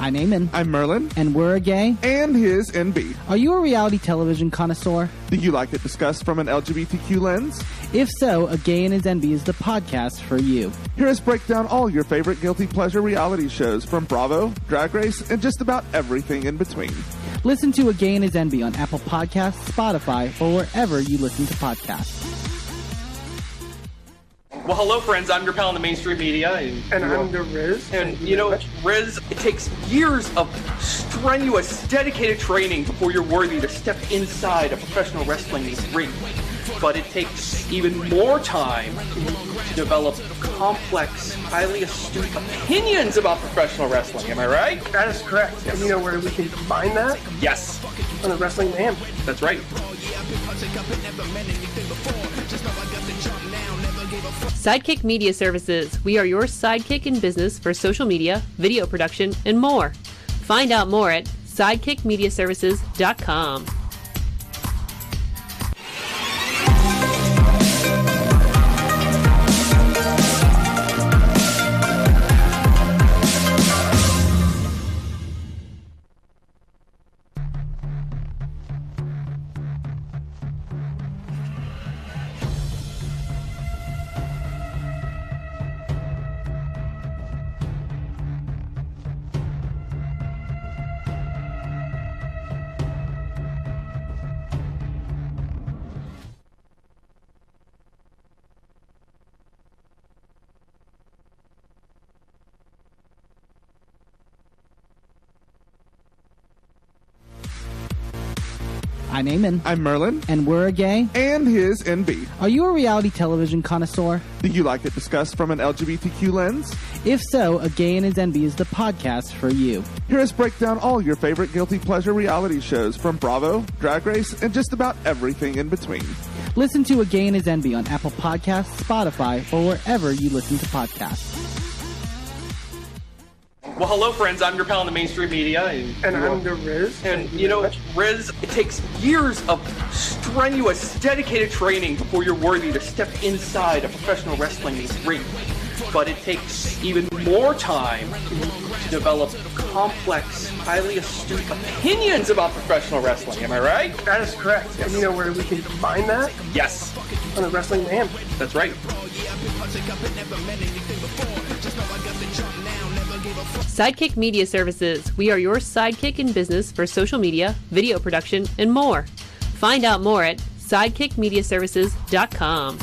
I'm Eamon. I'm Merlin. And we're a gay. And his NB. Are you a reality television connoisseur? Do you like it discussed from an LGBTQ lens? If so, A Gay and His NB is the podcast for you. Hear us break down all your favorite guilty pleasure reality shows from Bravo, Drag Race, and just about everything in between. Listen to A Gay and His NB on Apple Podcasts, Spotify, or wherever you listen to podcasts. Well, hello, friends. I'm your pal in the mainstream media. And I'm the Riz. And, you know, Riz, it takes years of strenuous, dedicated training before you're worthy to step inside a professional wrestling ring. But it takes even more time to develop complex, highly astute opinions about professional wrestling. Am I right? That is correct. Yes. And you know where we can combine that? Yes. On the Wrestling Man. That's right. Sidekick Media Services. We are your sidekick in business for social media, video production, and more. Find out more at sidekickmediaservices.com. I'm Eamon. I'm Merlin. And we're a gay. And his NB. Are you a reality television connoisseur? Do you like it discussed from an LGBTQ lens? If so, A Gay and His NB is the podcast for you. Hear us break down all your favorite guilty pleasure reality shows from Bravo, Drag Race, and just about everything in between. Listen to A Gay and His NB on Apple Podcasts, Spotify, or wherever you listen to podcasts. Well, hello, friends. I'm your pal in the mainstream media. And I'm the Riz. And, you know, Riz, it takes years of strenuous, dedicated training before you're worthy to step inside a professional wrestling ring. But it takes even more time to develop complex, highly astute opinions about professional wrestling. Am I right? That is correct. Yes. And you know where we can combine that? Yes. On the Wrestling Man. That's right. Sidekick Media Services. We are your sidekick in business for social media, video production, and more. Find out more at sidekickmediaservices.com.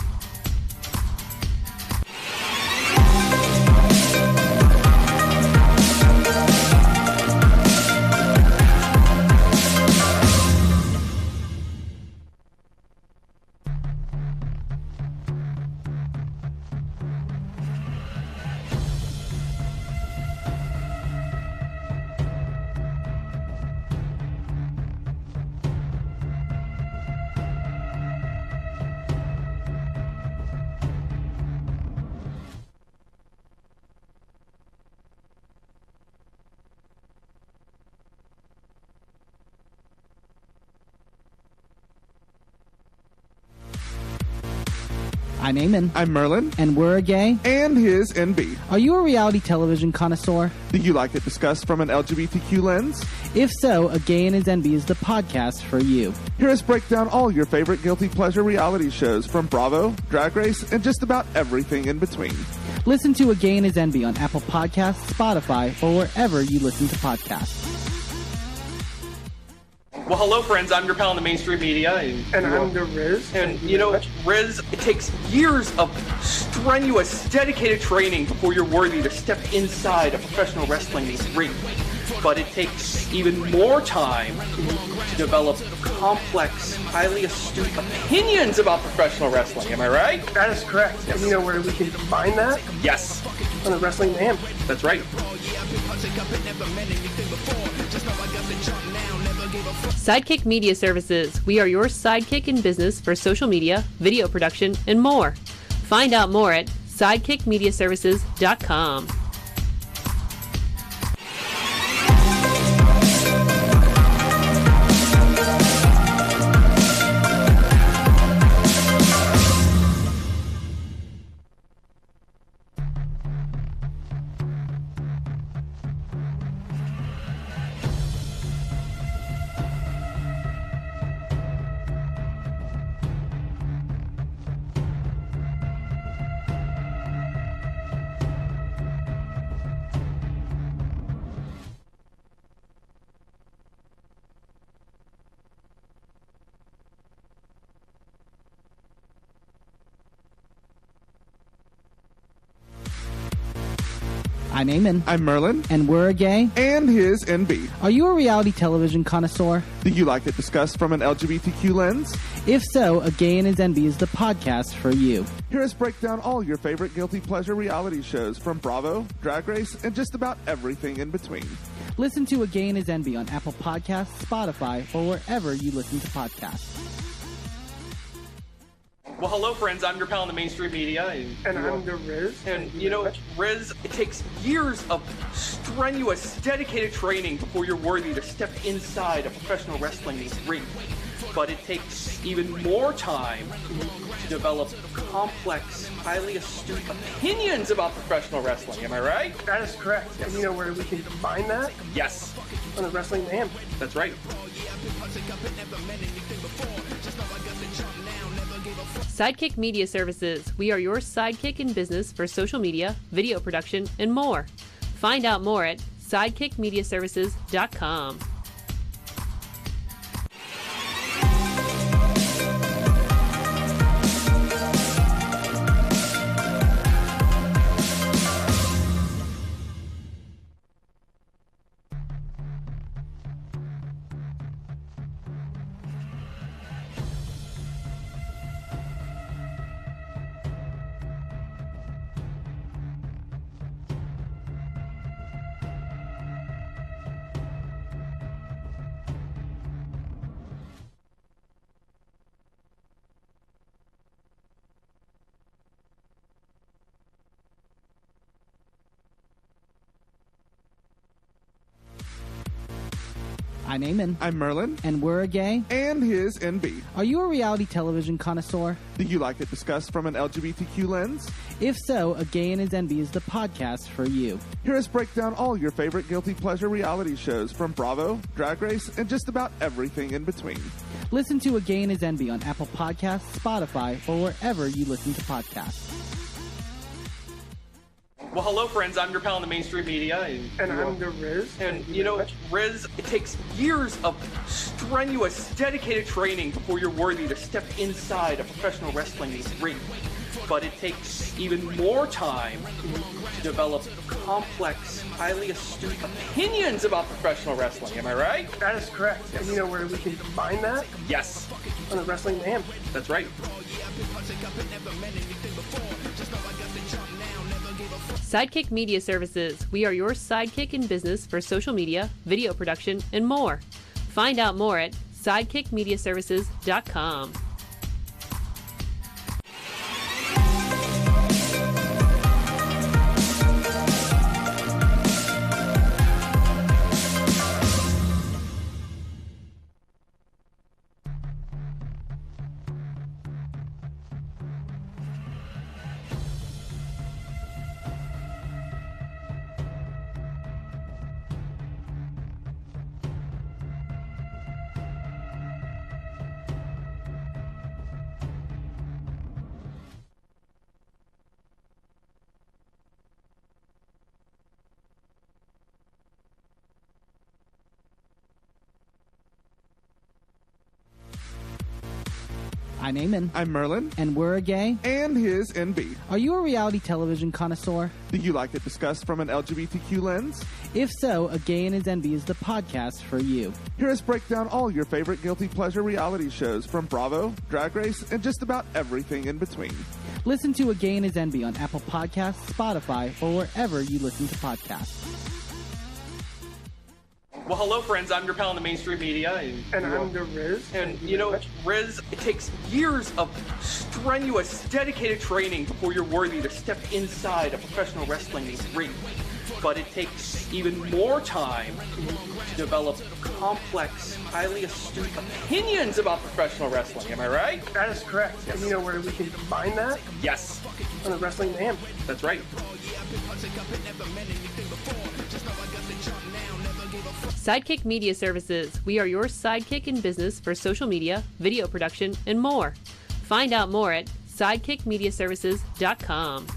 I'm Eamon. I'm Merlin. And we're a gay. And his NB. Are you a reality television connoisseur? Do you like it discussed from an LGBTQ lens? If so, A Gay and His NB is the podcast for you. Hear us break down all your favorite guilty pleasure reality shows from Bravo, Drag Race, and just about everything in between. Listen to A Gay and His NB on Apple Podcasts, Spotify, or wherever you listen to podcasts. Well, hello, friends. I'm your pal in the mainstream media. And I'm the Riz. And, you know, Riz, it takes years of strenuous, dedicated training before you're worthy to step inside a professional wrestling ring. But it takes even more time to develop complex, highly astute opinions about professional wrestling. Am I right? That is correct. Yes. And you know where we can combine that? Yes. On the Wrestling Man. That's right. Sidekick Media Services. We are your sidekick in business for social media, video production, and more. Find out more at sidekickmediaservices.com. I'm Eamon. I'm Merlin. And we're a gay. And his NB. Are you a reality television connoisseur? Do you like it discussed from an LGBTQ lens? If so, A Gay and His NB is the podcast for you. Hear us break down all your favorite guilty pleasure reality shows from Bravo, Drag Race, and just about everything in between. Listen to A Gay and His NB on Apple Podcasts, Spotify, or wherever you listen to podcasts. Well, hello, friends. I'm your pal in the mainstream media. And I'm the Riz. And, you know, Riz, it takes years of strenuous, dedicated training before you're worthy to step inside a professional wrestling ring. But it takes even more time to develop complex, highly astute opinions about professional wrestling. Am I right? That is correct. And you know where we can define that? Yes. On the Wrestling Man. That's right. Sidekick Media Services. We are your sidekick in business for social media, video production, and more. Find out more at sidekickmediaservices.com. I'm Eamon. I'm Merlin. And we're a gay. And his NB. Are you a reality television connoisseur? Do you like it discussed from an LGBTQ lens? If so, A Gay and His NB is the podcast for you. Hear us break down all your favorite guilty pleasure reality shows from Bravo, Drag Race, and just about everything in between. Listen to A Gay and His NB on Apple Podcasts, Spotify, or wherever you listen to podcasts. Well, hello, friends. I'm your pal in the mainstream media. And I'm the Riz. And, you know, Riz, it takes years of strenuous, dedicated training before you're worthy to step inside a professional wrestling ring. But it takes even more time to develop complex, highly astute opinions about professional wrestling. Am I right? That is correct. And you know where we can define that? Yes. On the Wrestling Man. That's right. Sidekick Media Services. We are your sidekick in business for social media, video production, and more. Find out more at sidekickmediaservices.com. I'm Eamon. I'm Merlin. And we're a gay. And his NB. Are you a reality television connoisseur? Do you like it discussed from an LGBTQ lens? If so, A Gay and His NB is the podcast for you. Hear us break down all your favorite guilty pleasure reality shows from Bravo, Drag Race, and just about everything in between. Listen to A Gay and His NB on Apple Podcasts, Spotify, or wherever you listen to podcasts. Well, hello, friends. I'm your pal in the mainstream media. And I'm the Riz. And, you know, Riz, it takes years of strenuous, dedicated training before you're worthy to step inside a professional wrestling ring. But it takes even more time to develop complex, highly astute opinions about professional wrestling. Am I right? That is correct. And you know where we can define that? Yes. On the Wrestling Man. That's right. Sidekick Media Services. We are your sidekick in business for social media, video production, and more. Find out more at sidekickmediaservices.com.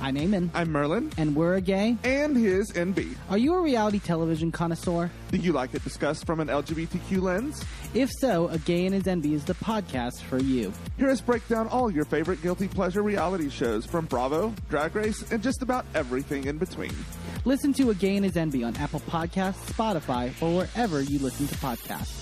I'm Eamon. I'm Merlin. And we're a gay. And his NB. Are you a reality television connoisseur? Do you like it discussed from an LGBTQ lens? If so, A Gay and His NB is the podcast for you. Hear us break down all your favorite guilty pleasure reality shows from Bravo, Drag Race, and just about everything in between. Listen to A Gay and His NB on Apple Podcasts, Spotify, or wherever you listen to podcasts.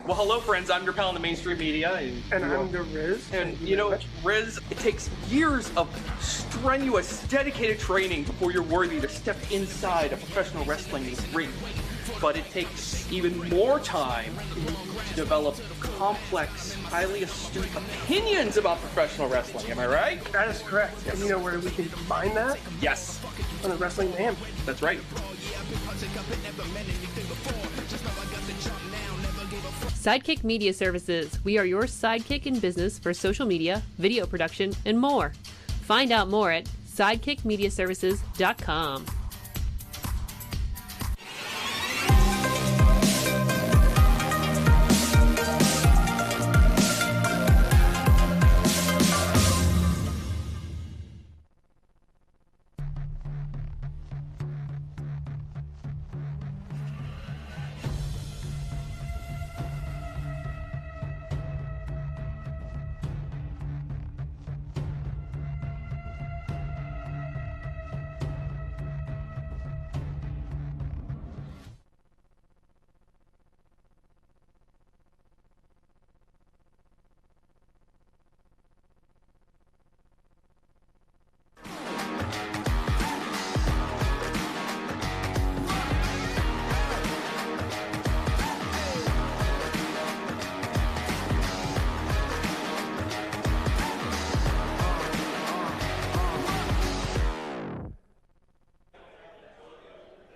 Well, hello, friends. I'm your pal in the mainstream media. And I'm the Riz. And, you know, Riz, it takes years of strenuous, dedicated training before you're worthy to step inside a professional wrestling ring. But it takes even more time to develop complex, highly astute opinions about professional wrestling. Am I right? That is correct. And you know where we can combine that? Yes. On the Wrestling Mayhem. That's right. Sidekick Media Services. We are your sidekick in business for social media, video production, and more. Find out more at sidekickmediaservices.com.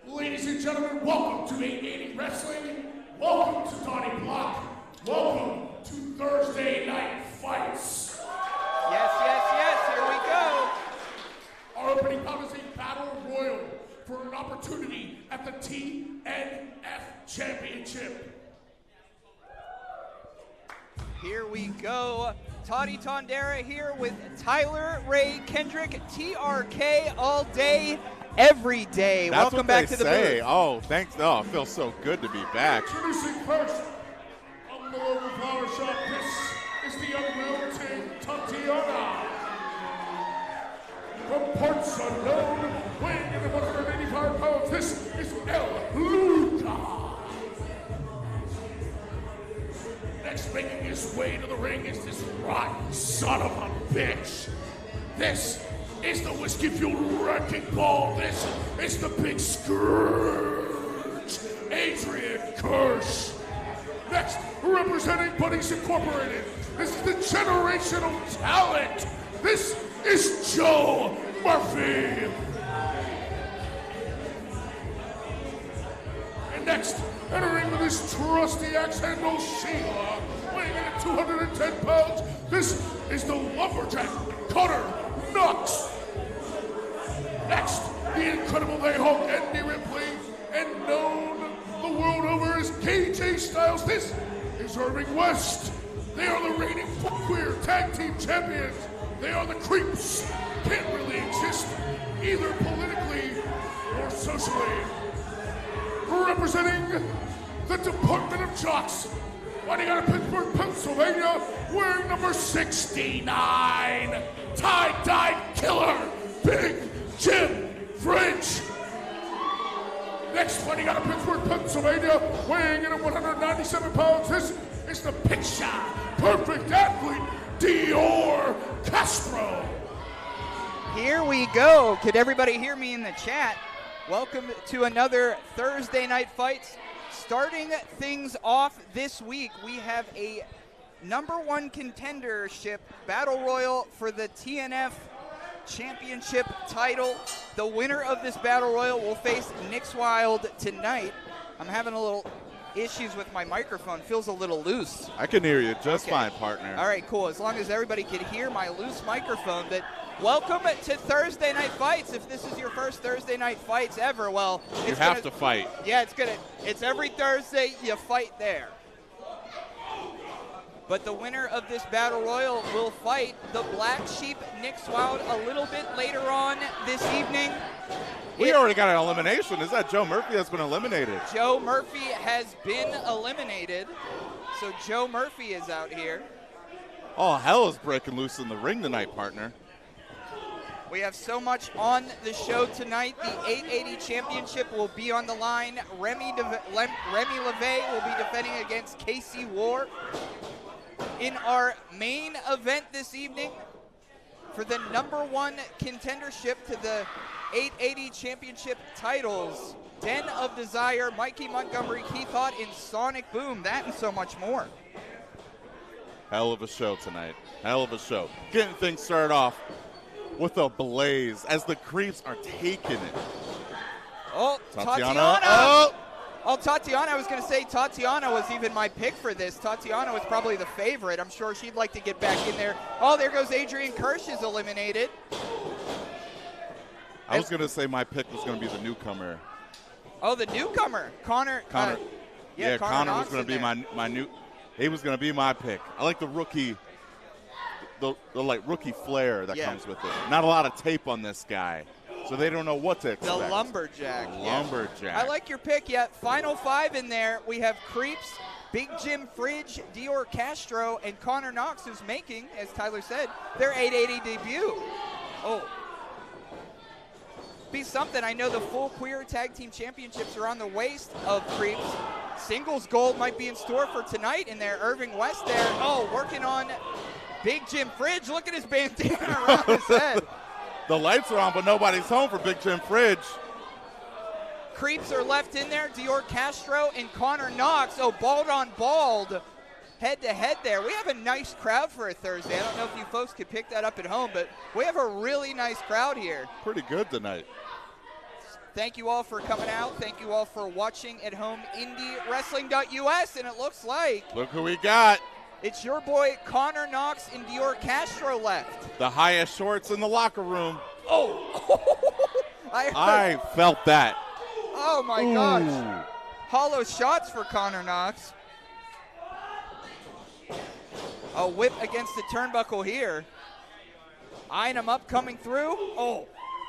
Ladies and gentlemen, welcome to IndyWrestling. Welcome to Donnie Block. Welcome to Thursday Night Fights. Yes, here we go. Our opening bout is a battle royal for an opportunity at the TNF Championship. Here we go. Toddy Tondera here with Tyler Ray Kendrick, TRK all day, every day. That's Welcome what back they to the say. booth. Oh, thanks. Oh, it feels so good to be back. Introducing first, from the local flower shop, this is the unrelenting Tatiana. From parts unknown, weighing in at 185 pounds, this is El Luca. Next, making his way to the ring is this rotten son of a bitch. This is the whiskey-fueled wrecking ball. This is the big scourge, Adrian Kersh. Next, representing Buddies Incorporated, this is the generational talent. This is Joe Murphy. And next, entering with his trusty axe handle, Sheila, weighing in at 210 pounds, this is the lumberjack, Cutter Knox. Next, the incredible Hulk, Andy Ripley, and known the world over as KJ Styles, this is Irving West. They are the reigning queer tag team champions. They are the creeps. Can't really exist either politically or socially. Representing the Department of Jocks, fighting out of Pittsburgh, Pennsylvania, wearing number 69, tie-dyed killer, Big Jim French. Next, fighting out of Pittsburgh, Pennsylvania, weighing in at 197 pounds, this is the picture perfect athlete, Dior Castro. Here we go. Could everybody hear me in the chat? Welcome to another Thursday Night Fights. Starting things off this week, we have a #1 contendership battle royal for the TNF Championship title. The winner of this battle royal will face Wilde tonight. I'm having a little issues with my microphone. Feels a little loose. I can hear you just fine, partner. All right, cool. As long as everybody can hear my loose microphone. But welcome to Thursday Night Fights. If this is your first Thursday Night Fights ever, well, you have to fight. Yeah, it's every Thursday you fight there. But the winner of this Battle Royal will fight the Black Sheep, Nick Wilde, a little bit later on this evening. We already got an elimination. Is that Joe Murphy that's been eliminated? Joe Murphy has been eliminated. So Joe Murphy is out here. Oh, hell is breaking loose in the ring tonight, partner. We have so much on the show tonight. The 880 Championship will be on the line. Remy LaVey will be defending against Casey Warr. In our main event this evening, for the #1 contendership to the 880 Championship titles, Den of Desire, Mikey Montgomery, Keith Hott, and Sonic Boom. That and so much more. Hell of a show tonight. Hell of a show. Getting things started off with a blaze as the creeps are taking it. Oh, Tatiana. Oh, Tatiana. I was going to say Tatiana was even my pick for this. Tatiana was probably the favorite. I'm sure she'd like to get back in there. Oh, there goes Adrian. Kersh is eliminated. I was going to say my pick was going to be the newcomer. Oh, the newcomer. Connor. Connor Knox was going to be my new. He was going to be my pick. I like the rookie, the like rookie flair that comes with it. Not a lot of tape on this guy, so they don't know what to expect. The lumberjack. Lumberjack. I like your pick. Yeah, final 5 in there. We have Creeps, Big Jim Fridge, Dior Castro, and Connor Knox, who's making, as Tyler said, their 880 debut. Oh. Be something. I know the full queer tag team championships are on the waist of Creeps. Singles gold might be in store for tonight in there. Irving West there. Oh, working on Big Jim Fridge. Look at his bandana around his head. The lights are on, but nobody's home for Big Jim Fridge. Creeps are left in there. Dior Castro and Connor Knox. Oh, bald on bald. Head to head there. We have a nice crowd for a Thursday. I don't know if you folks could pick that up at home, but we have a really nice crowd here. Pretty good tonight. Thank you all for coming out. Thank you all for watching at home IndyWrestling.us, and it looks like Look who we got. It's your boy Connor Knox and Dior Castro left. The highest shorts in the locker room. Oh! I felt that. Oh my gosh. Hollow shots for Connor Knox. A whip against the turnbuckle here. Eyeing him up, coming through. Oh,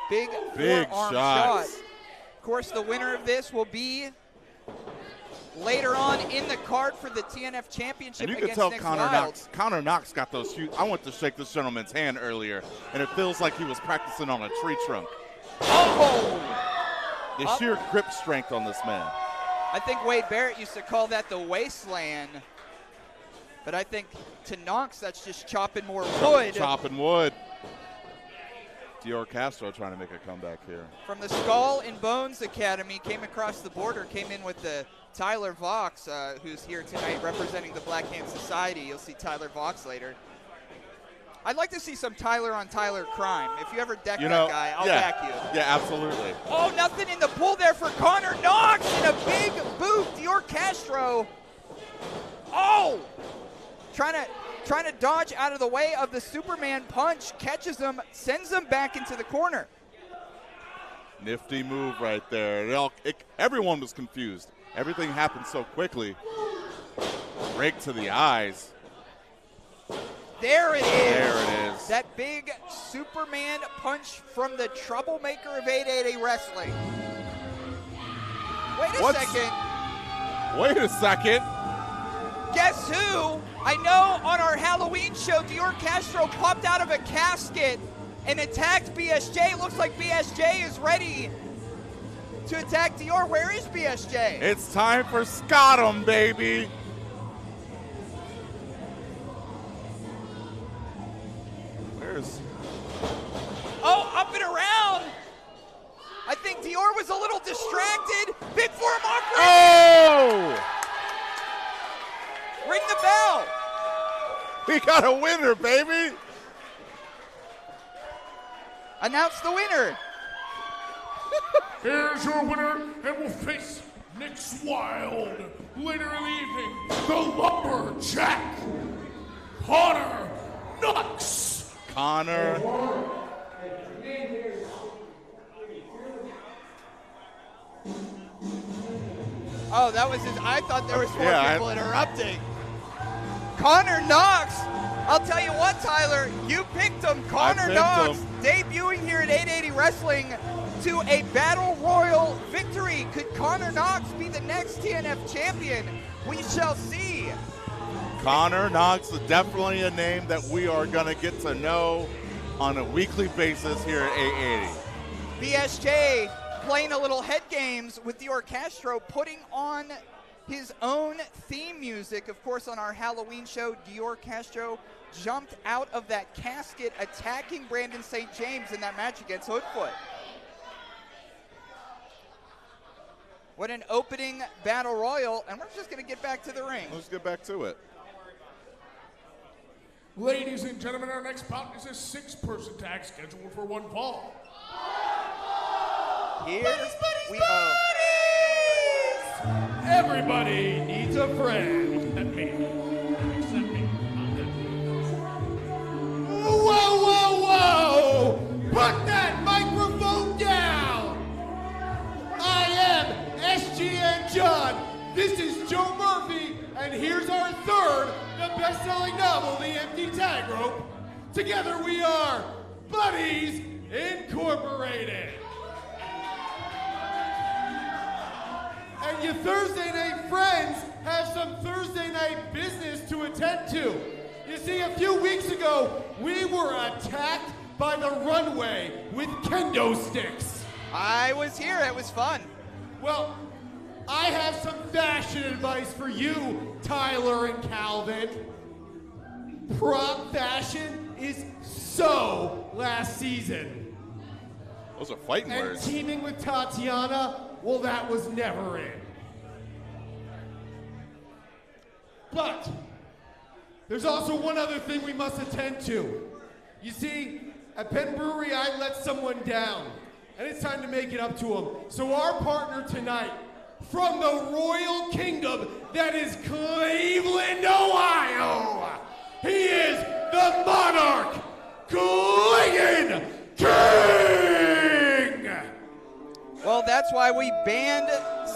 big forearm shot. Of course, the winner of this will be later on in the card for the TNF Championship. And you can tell Connor Knox got those huge. I went to shake this gentleman's hand earlier, and it feels like he was practicing on a tree trunk. Oh! The sheer grip strength on this man. I think Wade Barrett used to call that the wasteland. But I think to Knox, that's just chopping more wood. Chopping wood. Dior Castro trying to make a comeback here. From the Skull and Bones Academy, came across the border, came in with the Tyler Voxx, who's here tonight representing the Black Hand Society. You'll see Tyler Voxx later. I'd like to see some Tyler on Tyler crime. If you ever deck that guy, I'll back you. Yeah, absolutely. Oh, nothing in the pull there for Connor Knox, and a big boot. Dior Castro. Oh! Trying to dodge out of the way of the Superman punch, catches him, sends him back into the corner. Nifty move right there. Everyone was confused. Everything happened so quickly. Rake to the eyes. There it is. There it is. That big Superman punch from the troublemaker of 880 Wrestling. Wait a second. Guess who? I know on our Halloween show, Dior Castro popped out of a casket and attacked BSJ. Looks like BSJ is ready to attack Dior. Where is BSJ? It's time for Scottum, baby. Oh, up and around. I think Dior was a little distracted. Big forearm off. Oh! Ring the bell. We got a winner, baby. Announce the winner. Here's your winner, and will face Nick Wilde later in the evening. The Lumberjack, Connor Knox. Connor. Oh, that was his. I thought there was more people interrupting. Connor Knox. I'll tell you what, Tyler, you picked him. Connor Knox debuting here at 880 Wrestling to a Battle Royal victory. Could Connor Knox be the next TNF champion? We shall see. Connor Knox is definitely a name that we are going to get to know on a weekly basis here at 880. BSJ playing a little head games with Dior Castro, putting on his own theme music. Of course, on our Halloween show, Dior Castro jumped out of that casket, attacking Brandon St. James in that match against Hoodfoot. What an opening battle royal, and we're just going to get back to the ring. Let's get back to it. Ladies and gentlemen, our next bout is a 6-person tag scheduled for one fall. Here we go. Everybody needs a friend. Except me. Whoa, whoa, whoa! Put that microphone down! I am SGN John. This is Joe Murphy, and here's our third, the best-selling novel, The Empty Tag Rope. Together we are Buddies Incorporated. And your Thursday night friends have some Thursday night business to attend to. You see, a few weeks ago, we were attacked by the Runway with kendo sticks. I was here. It was fun. Well, I have some fashion advice for you, Tyler and Calvin. Prop fashion is so last season. Those are fighting And words. teaming with Tatiana, well, that was never in. But there's also one other thing we must attend to. You see, at Penn Brewery, I let someone down, and it's time to make it up to him. So our partner tonight, from the Royal Kingdom that is Cleveland, Ohio, he is the Monarch, Clayton King! Well, that's why we banned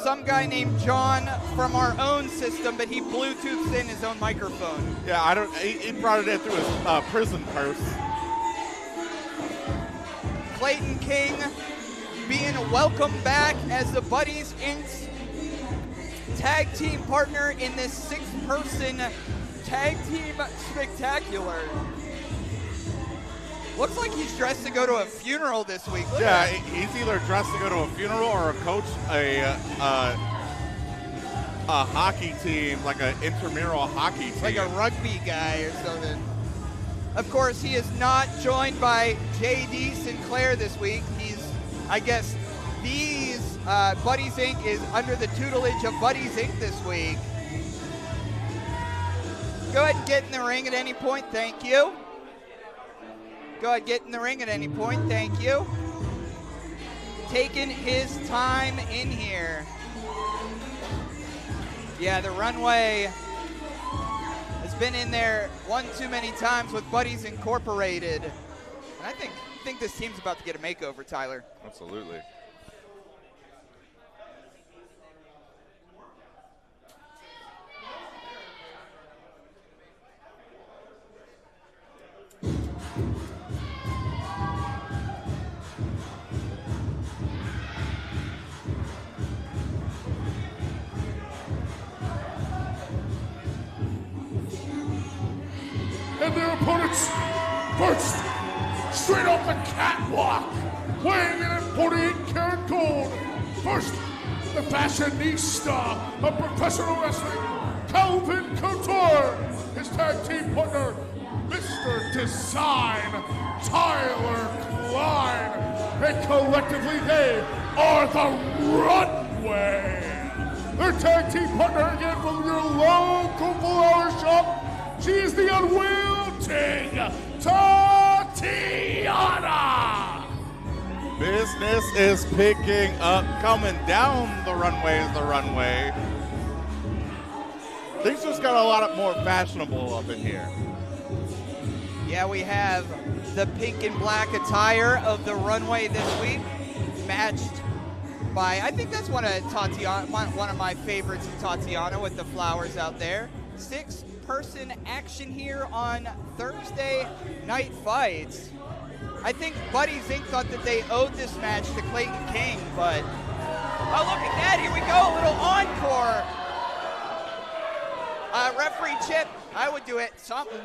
some guy named John from our own system, but he Bluetooths in his own microphone. Yeah, he brought it in through his prison purse. Clayton King being welcomed back as the Buddies Inc.'s tag team partner in this 6-person tag team spectacular. Looks like he's dressed to go to a funeral this week. Look Yeah, he's either dressed to go to a funeral or coach a hockey team, like an intramural hockey team. Like a rugby guy or something. Of course, he is not joined by J.D. Sinclair this week. I guess these Buddies Inc. is under the tutelage of Buddies Inc. this week. Go ahead and get in the ring at any point, thank you. Go ahead, get in the ring at any point, thank you. Taking his time in here. Yeah, the Runway has been in there one too many times with Buddies Incorporated. And I think this team's about to get a makeover, Tyler. Absolutely. And their opponents, first, straight off the catwalk, weighing in at 48 karat gold. First, the fashionista of professional wrestling, Calvin Couture. His tag team partner, Mr. Design, Tyler Klein. And collectively, they are the Runway. Their tag team partner again from your local flower shop. She is the unwilting Tatiana! Business is picking up, coming down the runway. Things just got a lot more fashionable up in here. Yeah, we have the pink and black attire of the Runway this week, matched by, I think that's one of my favorites of Tatiana with the flowers out there. 6-person action here on Thursday Night Fights. I think Buddies Inc. thought that they owed this match to Clayton King, but oh, look at that. Here we go. A little encore. Referee Chip, I would do it. Something.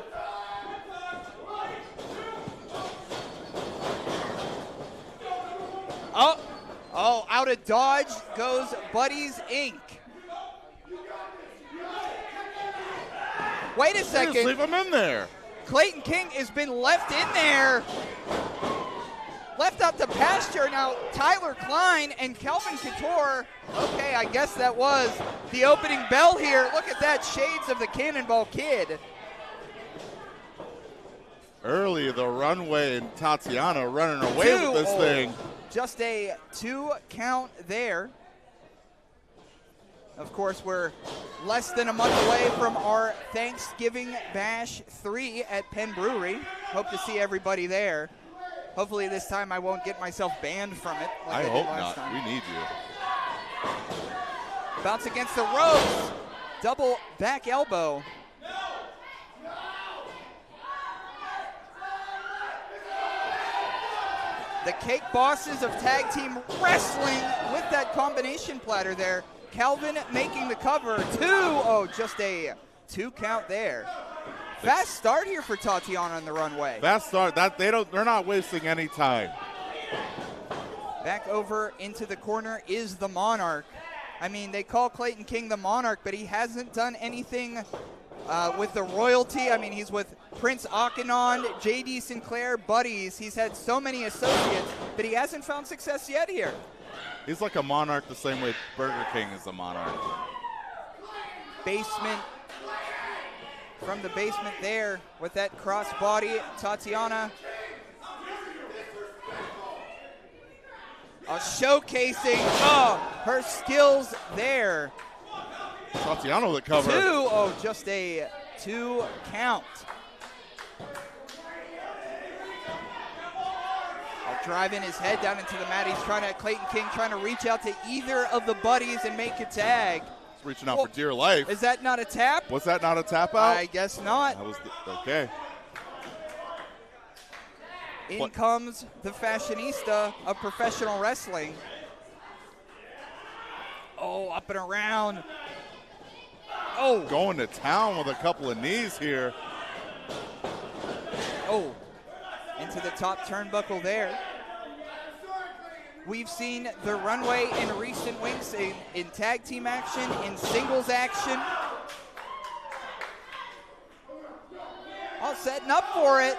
Oh, out of dodge goes Buddies Inc. Wait a second. Just leave him in there. Clayton King has been left in there. Left out to pasture. Now, Tyler Klein and Kelvin Couture. Okay, I guess that was the opening bell here. Look at that. Shades of the Cannonball Kid. Early, the Runway and Tatiana running away with this thing. Just a 2 count there. Of course, we're less than a month away from our Thanksgiving Bash 3 at Penn Brewery. Hope to see everybody there. Hopefully this time I won't get myself banned from it. Like I hope not. Time. We need you. Bounce against the ropes. Double back elbow. The Cake Bosses of Tag Team Wrestling with that combination platter there. Calvin making the cover. Just a 2 count there. Fast start here for Tatiana on the Runway. Fast start. They're not wasting any time. Back over into the corner is the Monarch. I mean, they call Clayton King the Monarch, but he hasn't done anything with the royalty. I mean, he's with Prince Akhenaten, J.D. Sinclair, Buddies. He's had so many associates, but he hasn't found success yet here. He's like a Monarch the same way Burger King is a Monarch. Basement. From the basement there with that cross body, Tatiana. Showcasing her skills there. Tatiana with the cover. Just a 2 count. Driving his head down into the mat. He's Clayton King trying to reach out to either of the Buddies and make a tag. He's reaching out for dear life. Is that not a tap? Was that not a tap out? I guess not. That was okay. In comes the fashionista of professional wrestling. Up and around. Going to town with a couple of knees here. Into the top turnbuckle there. We've seen the Runway in recent weeks in tag team action, in singles action. All setting up for it.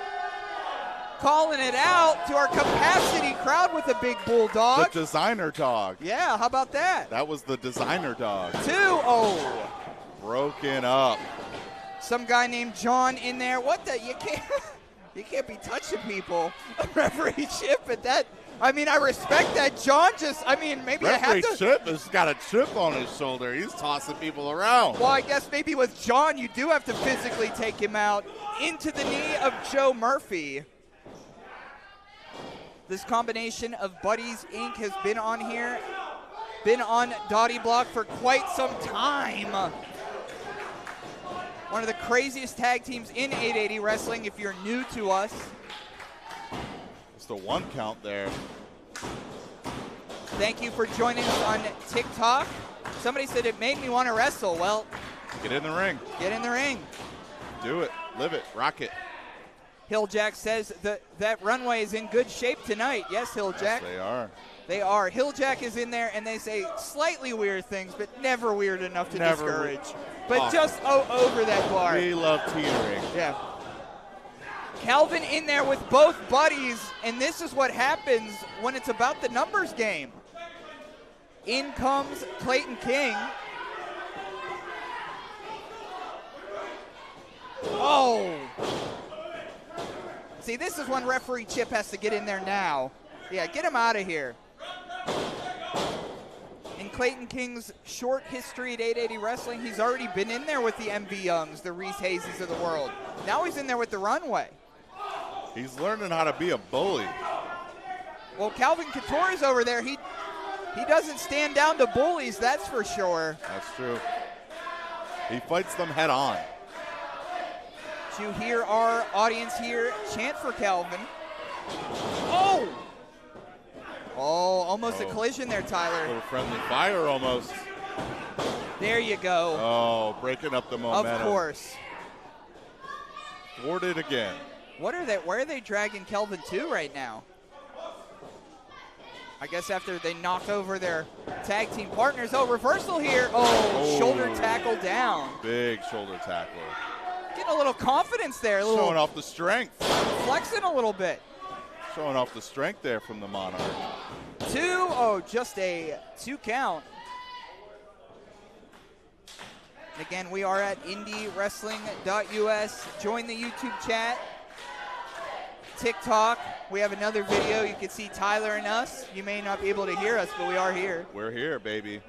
Calling it out to our capacity crowd with a big bulldog. The designer dog. Yeah, how about that? That was the designer dog. 2-0. Broken up. Some guy named John in there. What the? You can't be touching people. Referee Chip at that. I mean, I respect that. John maybe I have to. Referee Chip has got a chip on his shoulder. He's tossing people around. Well, I guess maybe with John, you do have to physically take him out. Into the knee of Joe Murphy. This combination of Buddies Inc. has been on here, been on Dottie Block for quite some time. One of the craziest tag teams in 880 Wrestling if you're new to us. Just a 1 count there. Thank you for joining us on TikTok. Somebody said it made me want to wrestle. Well, get in the ring. Get in the ring. Do it. Live it. Rock it. Hilljack says that Runway is in good shape tonight. Yes, Hilljack. Yes, they are. They are. Hilljack is in there, and they say slightly weird things, but never weird enough to discourage. But just over that bar. We love teetering. Yeah. Calvin in there with both Buddies, and this is what happens when it's about the numbers game. In comes Clayton King. See, this is when referee Chip has to get in there now. Yeah, get him out of here. In Clayton King's short history at 880 Wrestling, he's already been in there with the MV Youngs, the Reese Hazeses of the world. Now he's in there with the Runway. He's learning how to be a bully. Well, Calvin Couture's over there. He doesn't stand down to bullies, that's for sure. That's true. He fights them head on. To hear our audience here chant for Calvin. Oh! Oh, almost a collision there, A Tyler. little friendly fire almost. There you go. Oh, breaking up the momentum. Of course. Thwarted again. Where are they dragging Kelvin to right now? I guess after they knock over their tag team partners. Oh, reversal here. Oh, shoulder tackle down. Big shoulder tackle. Getting a little confidence there. Showing off the strength. Flexing a little bit. Showing off the strength there from the Monarch. 2. Oh, just a 2 count. Again, we are at IndyWrestling.us. Join the YouTube chat. TikTok. We have another video. You can see Tyler and us. You may not be able to hear us, but we are here. We're here, baby.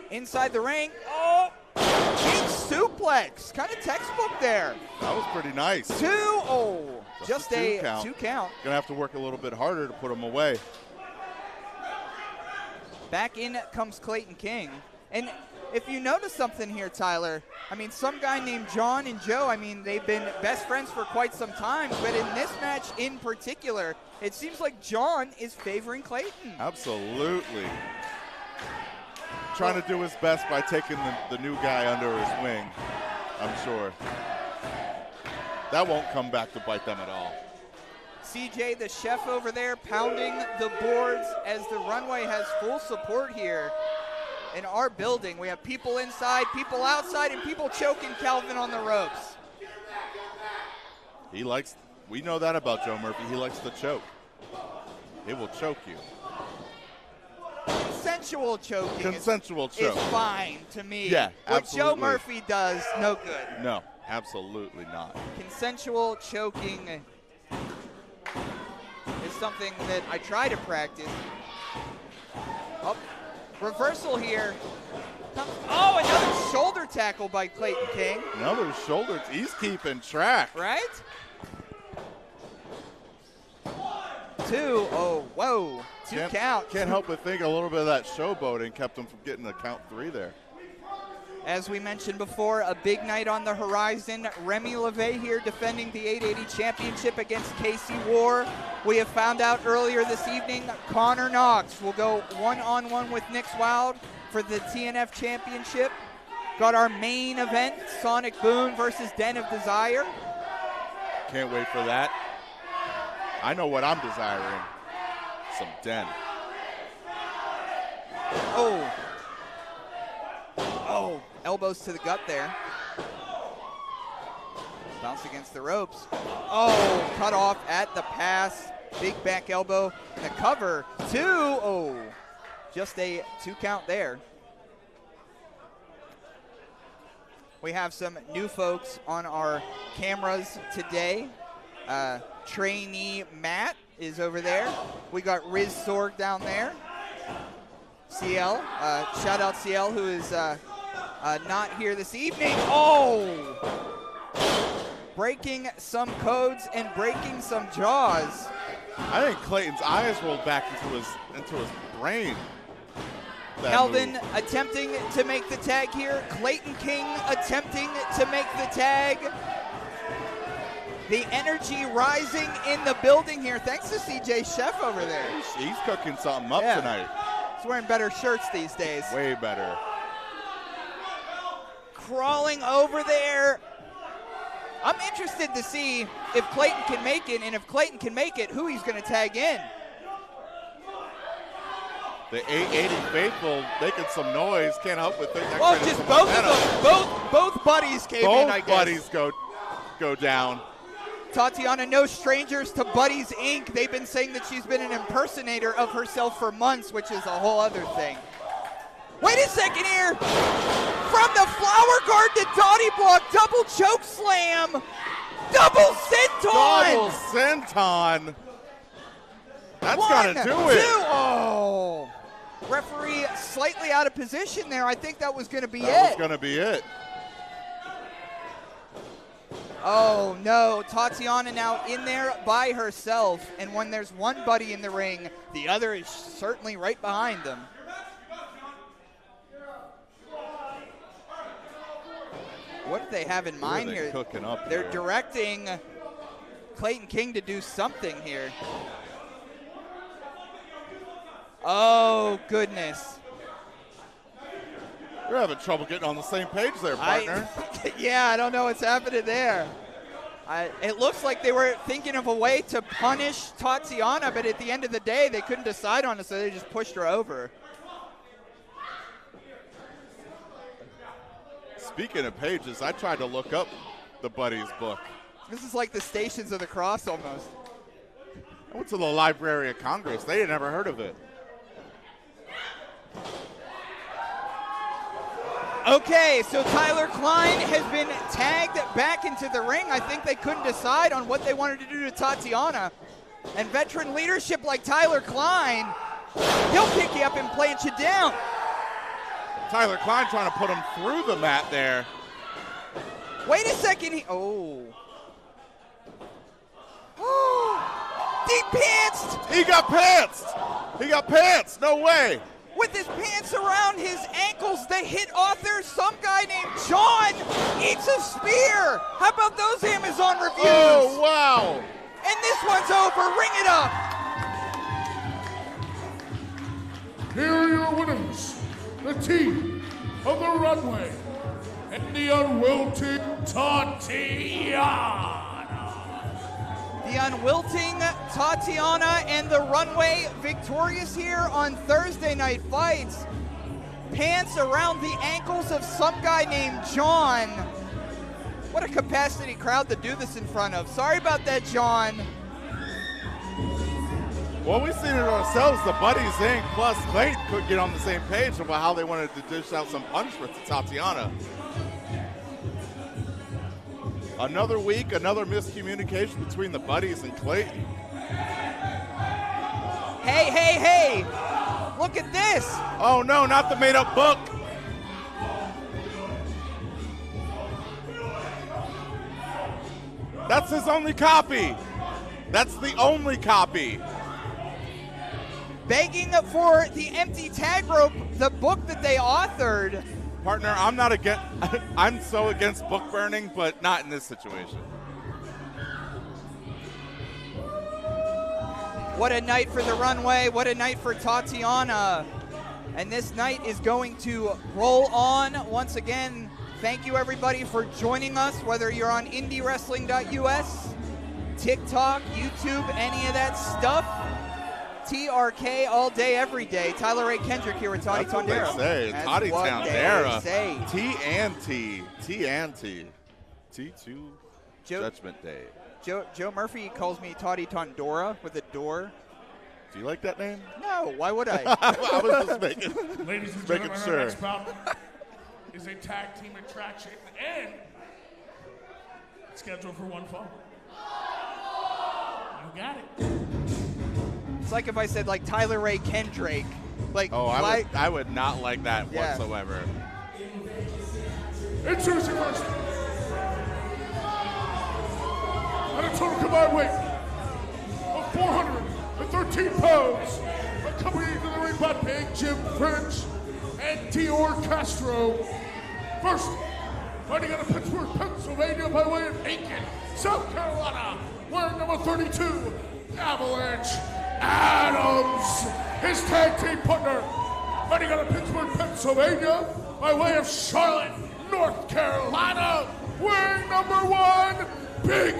Inside the ring. Oh! Big suplex. Kind of textbook there. That was pretty nice. 2. Oh! Just a 2 count. Gonna have to work a little bit harder to put him away. Back in comes Clayton King. And if you notice something here, Tyler, I mean, some guy named John and Joe, I mean, they've been best friends for quite some time, but in this match in particular, it seems like John is favoring Clayton. Absolutely. Trying to do his best by taking the new guy under his wing, I'm sure. That won't come back to bite them at all. CJ, the chef over there, pounding the boards as the Runway has full support here. In our building, we have people inside, people outside, and people choking Calvin on the ropes. We know that about Joe Murphy. He likes to choke. He will choke you. Consensual choking is fine to me. Yeah, what absolutely. Joe Murphy does, no good. No, absolutely not. Consensual choking is something that I try to practice. Oh. Reversal here. Oh, another shoulder tackle by Clayton King. Another shoulder. He's keeping track. Right? 2. Oh, whoa. 2 count. Can't help but think a little bit of that showboating kept him from getting the count 3 there. As we mentioned before, a big night on the horizon. Remy LaVey here defending the 880 championship against Casey Warr. We have found out earlier this evening Connor Knox will go one-on-one with Nick Wilde for the TNF Championship. Got our main event, Sonic Boone versus Den of Desire. Can't wait for that. I know what I'm desiring. Some Den. Oh. Oh, elbows to the gut there. Bounce against the ropes. Oh, cut off at the pass. Big back elbow and the cover. 2. Oh, just a 2 count there. We have some new folks on our cameras today. Trainee Matt is over there. We got Riz Sorg down there. CL, shout out CL, who is not here this evening. Oh! Breaking some codes and breaking some jaws. I think Clayton's eyes rolled back into his brain. Calvin attempting to make the tag here. Clayton King attempting to make the tag. The energy rising in the building here. Thanks to CJ Chef over there. He's cooking something up tonight. He's wearing better shirts these days. Way better. Crawling over there. I'm interested to see if Clayton can make it, and if Clayton can make it, who he's going to tag in. The 880 faithful making some noise. Can't help but think that. Well, just both of them. Both buddies came in, I guess. Both buddies go down. Tatiana, no strangers to Buddies Inc. They've been saying that she's been an impersonator of herself for months, which is a whole other thing. Wait a second here. From the flower guard to Dottie block, double choke slam. Double senton. Double senton. That's got to do it. 2. Oh. Referee slightly out of position there. I think that was going to be That was going to be it. Oh, no. Tatiana now in there by herself. And when there's one buddy in the ring, the other is certainly right behind them. What do they have in mind here? Cooking up They're here? directing Clayton King to do something here. Oh, goodness. You're having trouble getting on the same page there, partner. Yeah, I don't know what's happening there. It looks like they were thinking of a way to punish Tatiana, but at the end of the day, they couldn't decide on it, so they just pushed her over. Speaking of pages, I tried to look up the Buddies book. This is like the Stations of the Cross almost. I went to the Library of Congress. They had never heard of it. Okay, so Tyler Klein has been tagged back into the ring. I think they couldn't decide on what they wanted to do to Tatiana. And veteran leadership like Tyler Klein, he'll pick you up and plant you down. Tyler Klein trying to put him through the mat there. Wait a second. Oh, deep pantsed. He got pantsed. He got pantsed. No way. With his pants around his ankles, they hit author. Some guy named John eats a spear. How about those Amazon reviews? Oh, wow. And this one's over. Ring it up. Here are your winners, the team of the Runway and the unwilting Tatiana. The unwilting Tatiana and the Runway victorious here on Thursday Night Fights. Pants around the ankles of some guy named John. What a capacity crowd to do this in front of. Sorry about that, John. Well, we've seen it ourselves. The Buddies Inc. plus Clayton could get on the same page about how they wanted to dish out some punishment to Tatiana. Another week, another miscommunication between the Buddies and Clayton. Hey, hey, hey! Look at this! Oh no, not the made-up book! That's his only copy! That's the only copy! Begging for the empty tag rope, the book that they authored. Partner, I'm not against. I'm so against book burning, but not in this situation. What a night for the Runway. What a night for Tatiana. And this night is going to roll on once again. Thank you, everybody, for joining us, whether you're on IndyWrestling.us, TikTok, YouTube, any of that stuff. TRK all day, every day. Tyler Ray Kendrick here with Toddy Tondera. Say. That's Toddy what Tondera. they say. T&T. T2 Judgment Day. Joe Murphy calls me Toddy Tondora with a door. Do you like that name? No, why would I? I was just making, Ladies and making gentlemen, sure. our next bout is a tag team attraction and scheduled for one fall. You got it. It's like if I said like Tyler Ray Kendrick. Like, Oh, I would not like that whatsoever. Introducing first. At a total combined weight of 413 pounds, accompanied to the ring by Big Jim French and Dior Castro. First, fighting out of Pittsburgh, Pennsylvania by way of Aiken, South Carolina, wearing number 32, Avalanche Adams. His tag team partner, fighting out of Pittsburgh, Pennsylvania by way of Charlotte, North Carolina, wearing number 1, Big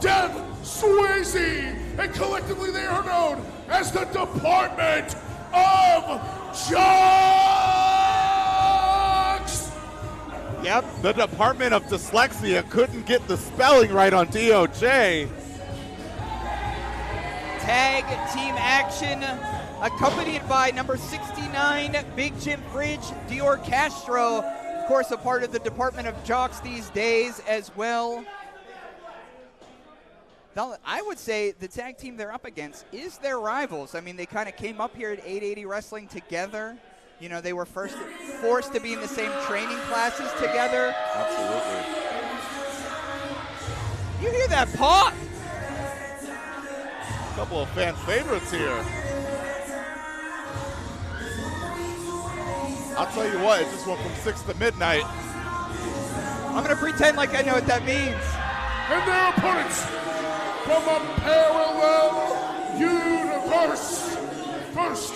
Dev Swayze, and collectively they are known as the Department of Jocks. Yep. The Department of Dyslexia couldn't get the spelling right on DOJ. Tag team action accompanied by number 69, Big Jim Fridge, Dior Castro, of course a part of the Department of Jocks these days as well. I would say the tag team they're up against is their rivals. I mean, they kind of came up here at 880 Wrestling together. You know, they were first forced to be in the same training classes together. Absolutely. You hear that pop? A couple of fan favorites here. I'll tell you what, it just went from 6 to midnight. I'm going to pretend like I know what that means. And their opponents from a parallel universe. First,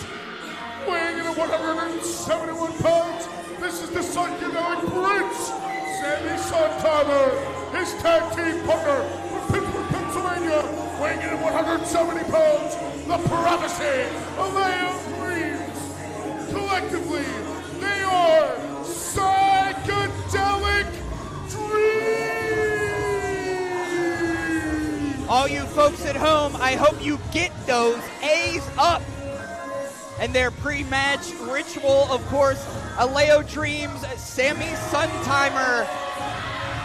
weighing in at 171 pounds, this is the Psychedelic Prince, Sammy Sontimer. His tag team partner from Pittsburgh, Pennsylvania, weighing in at 170 pounds, the Prophecy, Alea Reeves. Collectively, they are Psychedelic Dreams. All you folks at home, I hope you get those A's up. And their pre-match ritual, of course, Aleo Dreams, Sammy Sontimer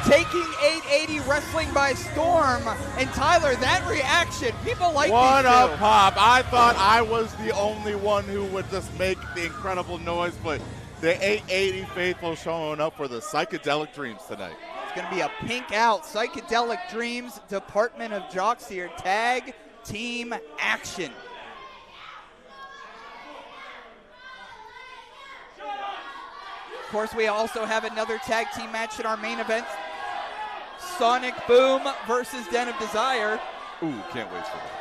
taking 880 Wrestling by storm. And Tyler, that reaction, people like What these a two. pop. I thought I was the only one who would just make the incredible noise, but the 880 faithful showing up for the Psychedelic Dreams tonight. It's going to be a pink out. Psychedelic Dreams, Department of Jocks here. Tag team action. Of course, we also have another tag team match in our main event. Sonic Boom versus Den of Desire. Ooh, can't wait for that.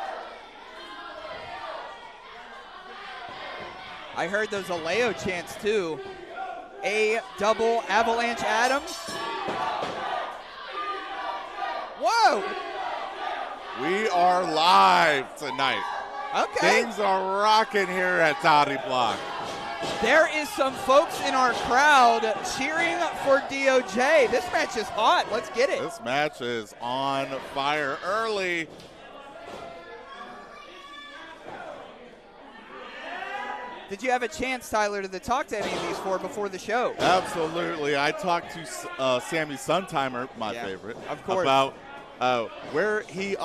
I heard those Aleo chants too. A double Avalanche Adams. Whoa! We are live tonight. Okay. Things are rocking here at Toddy Block. There is some folks in our crowd cheering for DOJ. This match is hot. Let's get it. This match is on fire early. Did you have a chance, Tyler, to talk to any of these four before the show? Absolutely. I talked to Sammy Sontimer, my favorite, of course, about where he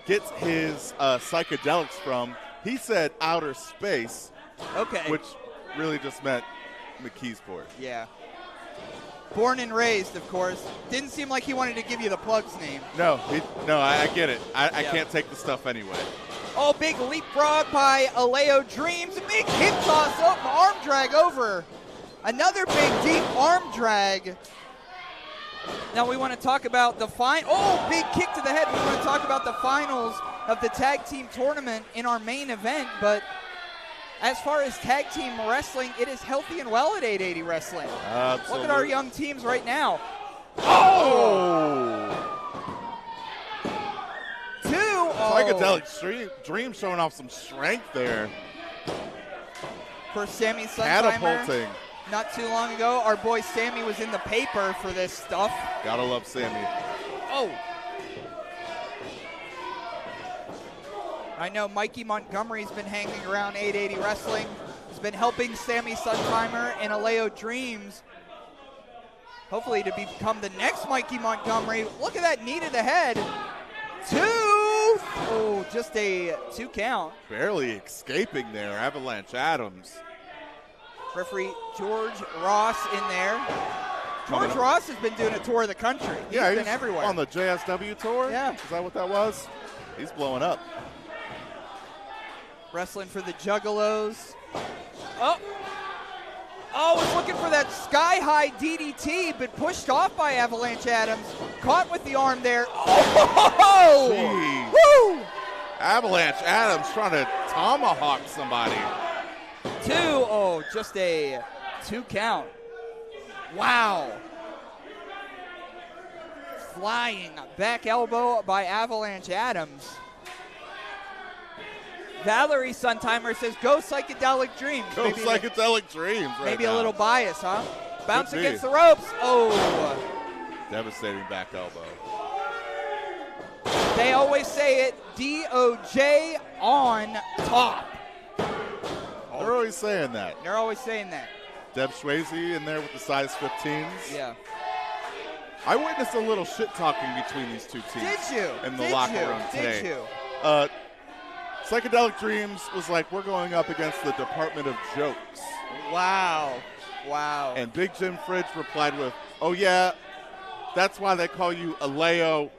gets his psychedelics from. He said outer space. Okay. Which really just meant McKeesport. Yeah. Born and raised, of course. Didn't seem like he wanted to give you the plug's name. No, I get it. I can't take the stuff anyway. Oh, big leapfrog by Aleo Dreams. Big hip toss up, arm drag over. Another big deep arm drag. Now we want to talk about the oh, big kick to the head. We want to talk about the finals of the tag team tournament in our main event, but as far as tag team wrestling, it is healthy and well at 880 Wrestling. Absolutely. Look at our young teams right now. Oh! Psychedelic Dream showing off some strength there. For Sammy Sontimer. Catapulting. Not too long ago, our boy Sammy was in the paper for this stuff. Gotta love Sammy. Oh. I know Mikey Montgomery's been hanging around 880 Wrestling. He's been helping Sammy Sontimer and Aleo Dreams, hopefully to become the next Mikey Montgomery. Look at that knee to the head. Oh, just a 2 count. Barely escaping there, Avalanche Adams. Referee George Ross in there. George Ross has been doing a tour of the country. He's been everywhere. On the JSW tour? Yeah. Is that what that was? He's blowing up. Wrestling for the Juggalos. Oh, was looking for that sky-high DDT, but pushed off by Avalanche Adams. Caught with the arm there. Oh! Jeez. Woo! Avalanche Adams trying to tomahawk somebody. 2. Oh, just a 2 count. Wow. Flying back elbow by Avalanche Adams. Valerie Sontimer says, go Psychedelic Dreams. Go maybe Psychedelic Dreams right Maybe now. a little bias, huh? Bounce Could be. against the ropes. Oh. Devastating back elbow. They always say it, DOJ on top. They're always saying that. They're always saying that. Deb Swayze in there with the size 15s. Yeah. I witnessed a little shit talking between these two teams. Did you? In the locker room today. Did you? Psychedelic Dreams was like, we're going up against the Department of Jokes. Wow. Wow. And Big Jim Fridge replied with, oh yeah, that's why they call you Aleo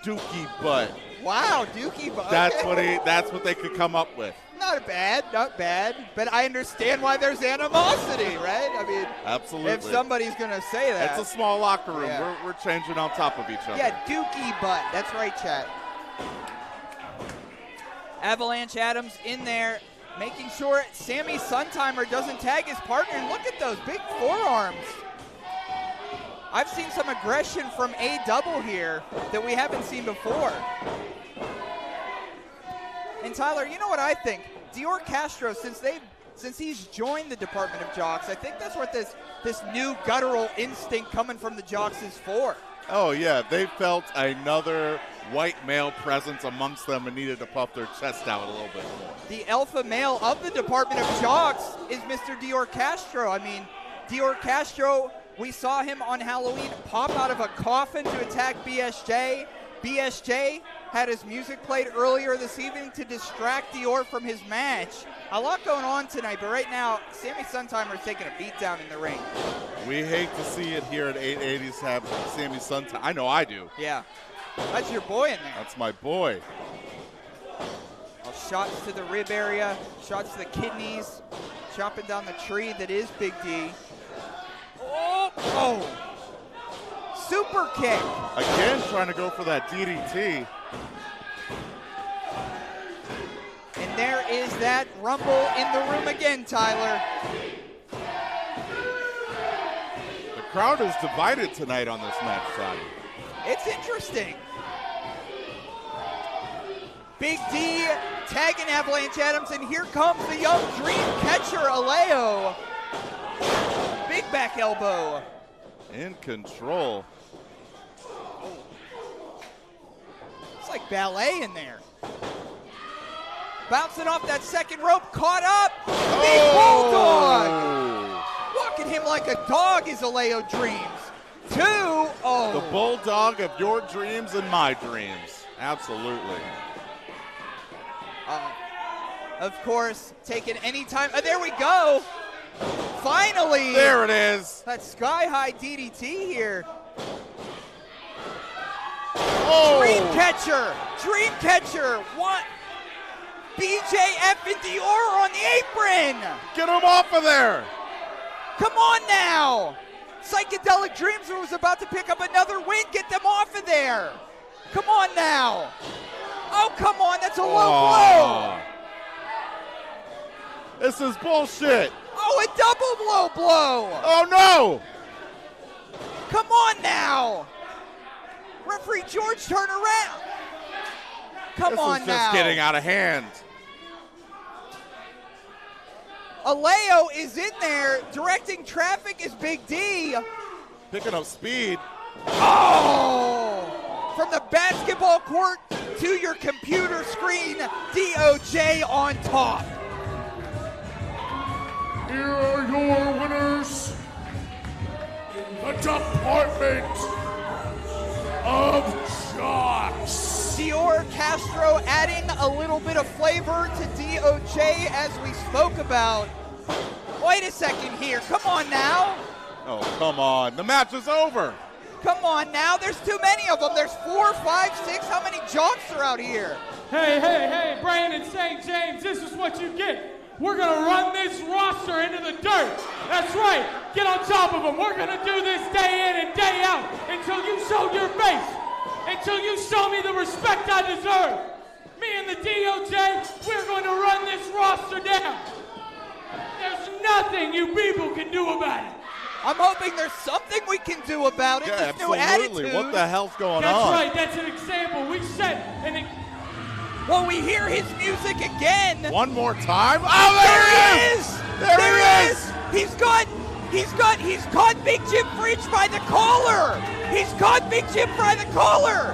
Dookie Butt. Wow, Dookie Butt. That's what they could come up with. Not bad, not bad. But I understand why there's animosity, right? I mean, absolutely. If somebody's going to say that. It's a small locker room. Yeah. We're changing on top of each other. Yeah, dookie butt. That's right, chat. Avalanche Adams in there, making sure Sammy Suntimer doesn't tag his partner. And look at those big forearms. I've seen some aggression from A-Double here that we haven't seen before. And Tyler, you know what I think? Dior Castro, since he's joined the Department of Jocks, I think that's what this new guttural instinct coming from the Jocks is for. Oh, yeah. They felt another white male presence amongst them and needed to puff their chest out a little bit more. The alpha male of the Department of Jocks is Mr. Dior Castro. I mean, Dior Castro, we saw him on Halloween pop out of a coffin to attack BSJ. BSJ had his music played earlier this evening to distract Dior from his match. A lot going on tonight, but right now, Sammy Suntimer is taking a beatdown in the ring. We hate to see it here at 880s have Sammy Suntimer. I know I do. Yeah. That's your boy in there. That's my boy. Well, shots to the rib area, shots to the kidneys, chopping down the tree that is Big D. Oh! Super kick. Again, trying to go for that DDT. And there is that rumble in the room again, Tyler. The crowd is divided tonight on this match, Todd. It's interesting. Big D tagging Avalanche Adams, and here comes the young dream catcher, Aleo. Big back elbow. In control. It's like ballet in there. Bouncing off that second rope, caught up. Big bulldog. Walking him like a dog is Aleo Dreams. The bulldog of your dreams and my dreams. Absolutely. Of course, taking any time. There we go. Finally. There it is. That sky-high DDT here. Oh. Dream catcher. What? BJF and Dior on the apron. Get him off of there. Come on now. Psychedelic Dreams was about to pick up another win. Get them off of there. Come on now. Oh, come on. That's a low blow. This is bullshit. Oh, a double low blow. Oh, no. Come on now. Referee George, turn around. Come on now. This is just getting out of hand. Aleo is in there. Directing traffic is Big D. Picking up speed. Oh! From the basketball court to your computer screen, DOJ on top. Here are your winners, the Department of Jocks. Dior Castro adding a little bit of flavor to DOJ as we spoke about. Wait a second here. Come on now. Oh, come on. The match is over. Come on now. There's too many of them. There's 4, 5, 6. How many Jocks are out here? Hey, Brandon St. James, this is what you get. We're going to run this roster into the dirt. That's right. Get on top of them. We're going to do this day in and day out until you show your face. Until you show me the respect I deserve. Me and the DOJ, we're going to run this roster down. There's nothing you people can do about it. I'm hoping there's something we can do about it. Yeah, this new absolutely. attitude. What the hell's going That's on? right. That's an example. We set an Well, we hear his music again. One more time. Oh, there he is! There he is! He's caught Big Jim Fridge by the collar. He's caught Big Jim by the collar.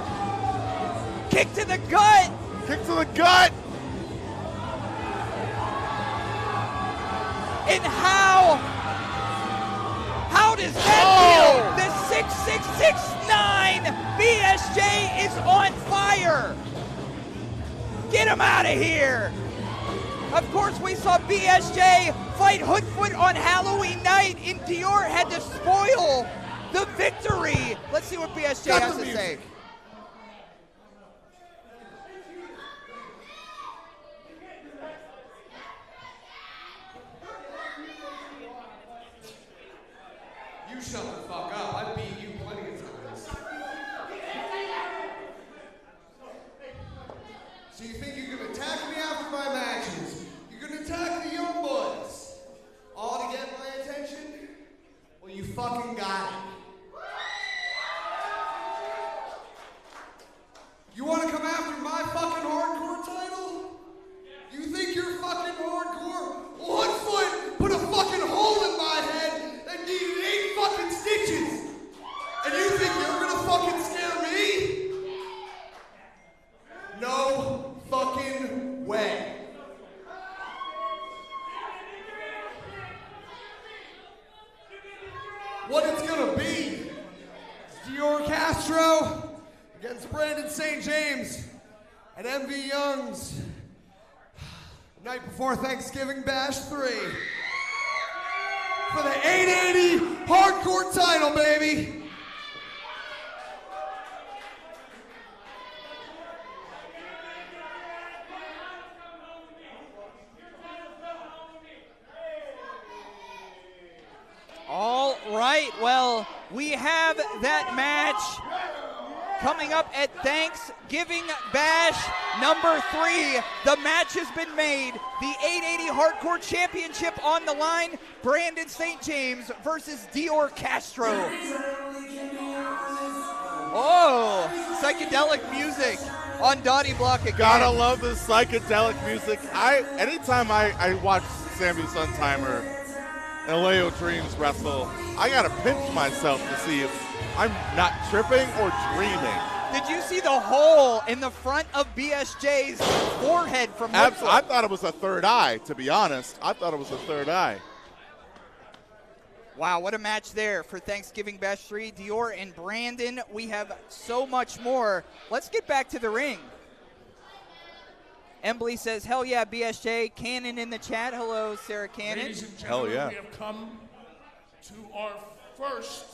Kick to the gut. Kick to the gut. And how does that feel? The 6669 BSJ is on fire. Get him out of here. Of course, we saw BSJ fight Hoodfoot on Halloween night, and Dior had to spoil the victory. Let's see what BSJ has to say. against Brandon St. James and MV Young's night before Thanksgiving Bash 3 for the 880 hardcore title, baby. All right, well, we have that match coming up at Thanksgiving Bash number 3. The match has been made. The 880 Hardcore Championship on the line. Brandon St. James versus Dior Castro. Oh, psychedelic music on Dottie Block again. Gotta love the psychedelic music. Anytime I watch Sammy Suntimer and Leo Dreams wrestle, I gotta pinch myself to see if I'm not tripping or dreaming. Did you see the hole in the front of BSJ's forehead from Woodford? I thought it was a third eye, to be honest. I thought it was a third eye. Wow, what a match there for Thanksgiving Bash 3. Dior and Brandon, we have so much more. Let's get back to the ring. Embley says, hell yeah, BSJ. Cannon in the chat. Hello, Sarah Cannon. Ladies and gentlemen, hell yeah. We have come to our first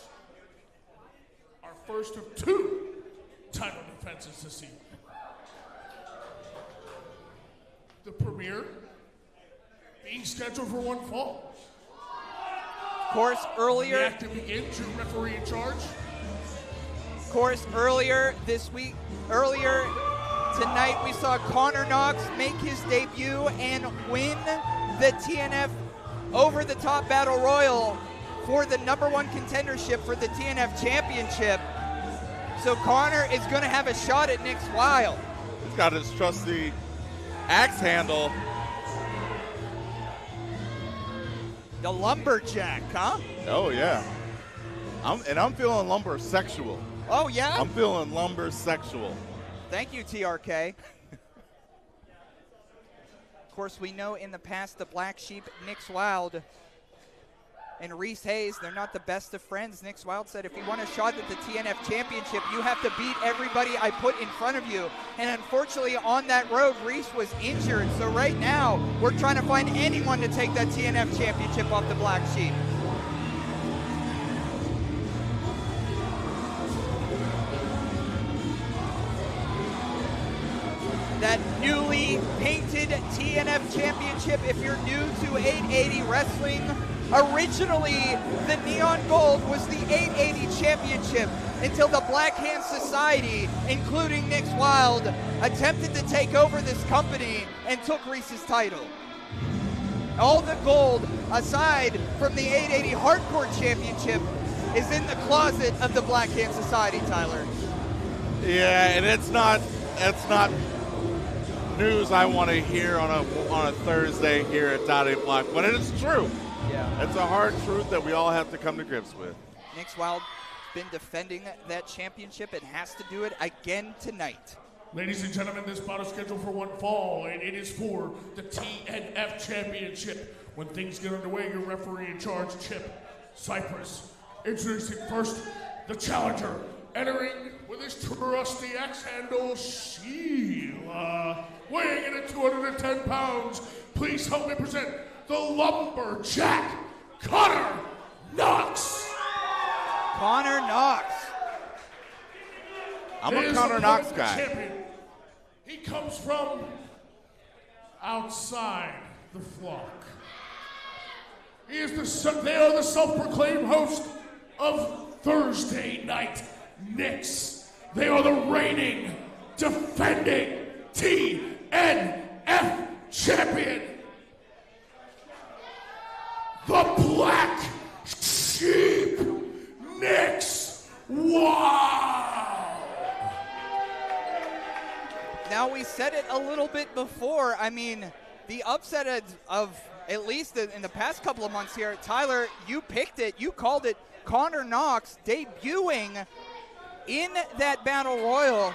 of 2 title defenses this evening. The premiere being scheduled for one fall. Of course, earlier. The act begins, your referee in charge. Of course, earlier tonight, we saw Connor Knox make his debut and win the TNF over-the-top Battle Royal for the #1 contendership for the TNF Championship. So Connor is going to have a shot at Nick's Wilde. He's got his trusty axe handle. The lumberjack, huh? Oh, yeah. I'm feeling lumber sexual. Oh, yeah? I'm feeling lumber sexual. Thank you, TRK. Of course, we know in the past the Black Sheep, Nick's Wilde, and Reese Hayes, they're not the best of friends. Nick's Wilde said, if you want a shot at the TNF Championship, you have to beat everybody I put in front of you. And unfortunately, on that road, Reese was injured. So right now, we're trying to find anyone to take that TNF Championship off the Black Sheep. That newly painted TNF Championship, if you're new to 880 Wrestling, originally the neon gold was the 880 Championship until the Black Hand Society, including Nick's Wilde, attempted to take over this company and took Reese's title. All the gold, aside from the 880 Hardcore Championship, is in the closet of the Black Hand Society, Tyler. Yeah, and it's not news I want to hear on a Thursday here at Dottie Block, but it is true. Yeah. It's a hard truth that we all have to come to grips with. Nick's Wilde been defending that championship and has to do it again tonight. Ladies and gentlemen, this bout is scheduled for one fall, and it is for the TNF Championship. When things get underway, your referee in charge, Chip Cypress, introducing first the challenger, entering with his trusty axe handle, Sheila. Weighing in at 210 pounds, please help me present the lumberjack, Connor Knox. Connor Knox. I'm a Connor Knox guy. Champion. He comes from outside the flock. They are the self-proclaimed host of Thursday Night Knicks. They are the reigning, defending TNF champion. The Black Sheep Knicks. Wow! Now, we said it a little bit before. I mean, the upset of at least in the past couple of months here, Tyler, you picked it. You called it. Connor Knox debuting in that Battle Royal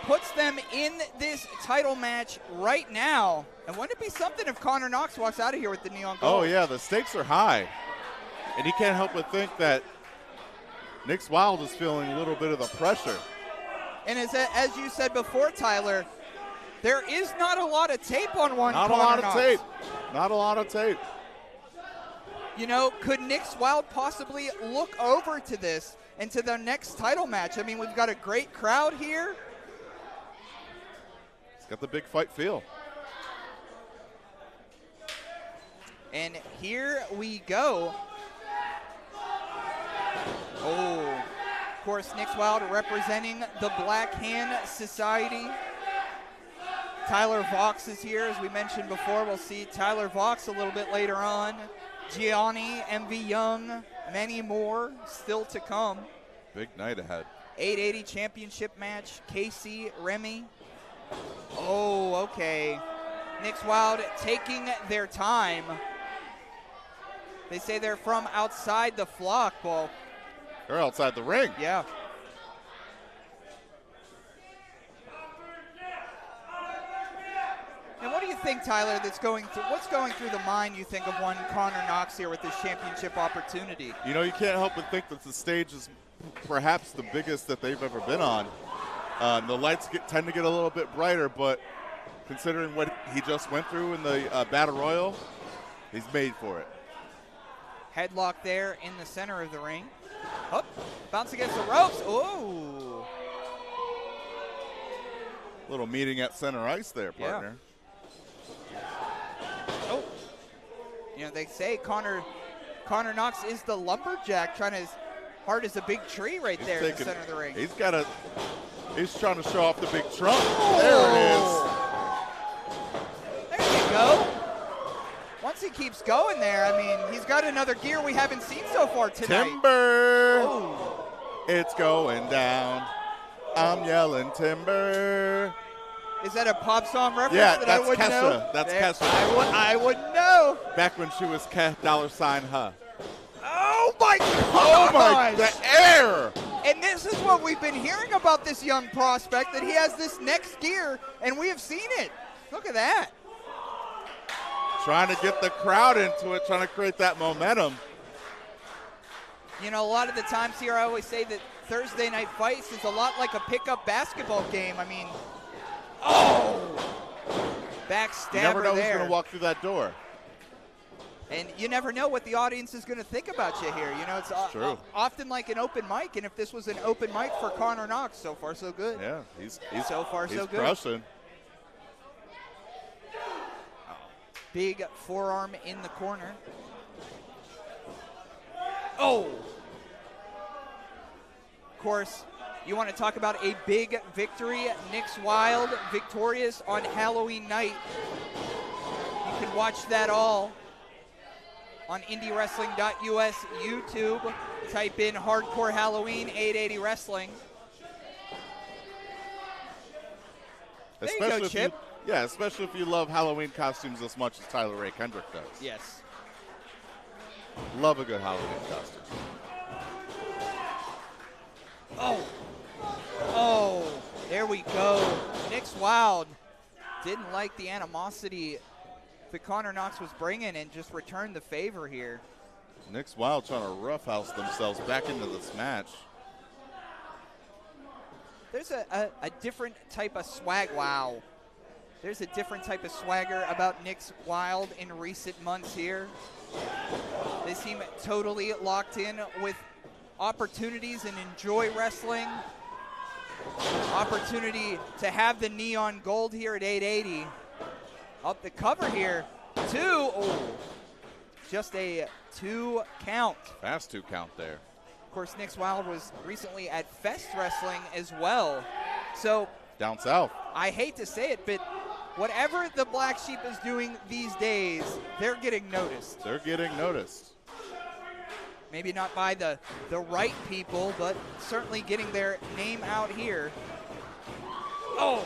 puts them in this title match right now. And wouldn't it be something if Connor Knox walks out of here with the neon gold? Oh, yeah, the stakes are high. And you can't help but think that Nick's Wilde is feeling a little bit of the pressure. And as you said before, Tyler, there is not a lot of tape on one. Not a lot of tape. Not a lot of tape. You know, could Nick's Wilde possibly look over to this and to their next title match? I mean, we've got a great crowd here. It's got the big fight feel. And here we go. Oh, of course, Nick's Wilde representing the Black Hand Society. Tyler Voxx is here, as we mentioned before. We'll see Tyler Voxx a little bit later on. Gianni, MV Young, many more still to come. Big night ahead. 880 championship match, Casey, Remy. Oh, okay. Nick's Wilde taking their time. They say they're from outside the flock. Well, they're outside the ring. Yeah. And what do you think, Tyler, what's going through the mind, you think, of one Connor Knox here with this championship opportunity? You know, you can't help but think that the stage is perhaps the biggest that they've ever been on. The lights tend to get a little bit brighter, but considering what he just went through in the Battle Royal, he's made for it. Headlock there in the center of the ring. Oh, bounce against the ropes. Ooh. Little meeting at center ice there, partner. Yeah. Oh. You know, they say Connor Knox is the lumberjack, trying as hard as a big tree right there in the center of the ring. He's trying to show off the big trunk. Oh. There it is. There you go. Once he keeps going there, I mean, he's got another gear we haven't seen so far tonight. Timber! Oh. It's going down. I'm yelling timber. Is that a pop song reference that I wouldn't Castro. know? That's Castro. I wouldn't know. Back when she was $, Oh, my God. Oh, my, the air. And this is what we've been hearing about this young prospect, that he has this next gear, and we have seen it. Look at that. Trying to get the crowd into it, trying to create that momentum. You know, a lot of the times here I always say that Thursday Night Fights is a lot like a pickup basketball game. I mean, backstabber there. You never know who's going to walk through that door. And you never know what the audience is going to think about you here. You know, it's true. Often like an open mic, and if this was an open mic for Connor Knox, so far so good. Yeah, he's so far so good. Crushing. Big forearm in the corner. Oh! Of course, you want to talk about a big victory. Nick's Wilde victorious on Halloween night. You can watch that all on IndyWrestling.us YouTube. Type in Hardcore Halloween 880 Wrestling. There you go, Chip. Yeah, especially if you love Halloween costumes as much as Tyler Ray Kendrick does. Yes. Love a good Halloween costume. Oh, there we go. Nick's Wilde didn't like the animosity that Connor Knox was bringing and just returned the favor here. Nick's Wilde trying to roughhouse themselves back into this match. There's a different type of swag. Wow. There's a different type of swagger about Nick's Wilde in recent months here. They seem totally locked in with opportunities and enjoy wrestling. Opportunity to have the neon gold here at 880. Up the cover here. 2. Oh, just a 2 count. Fast 2 count there. Of course, Nick's Wilde was recently at Fest Wrestling as well. So down south. I hate to say it, but whatever the Black Sheep is doing these days, they're getting noticed. They're getting noticed. Maybe not by the right people, but certainly getting their name out here. Oh,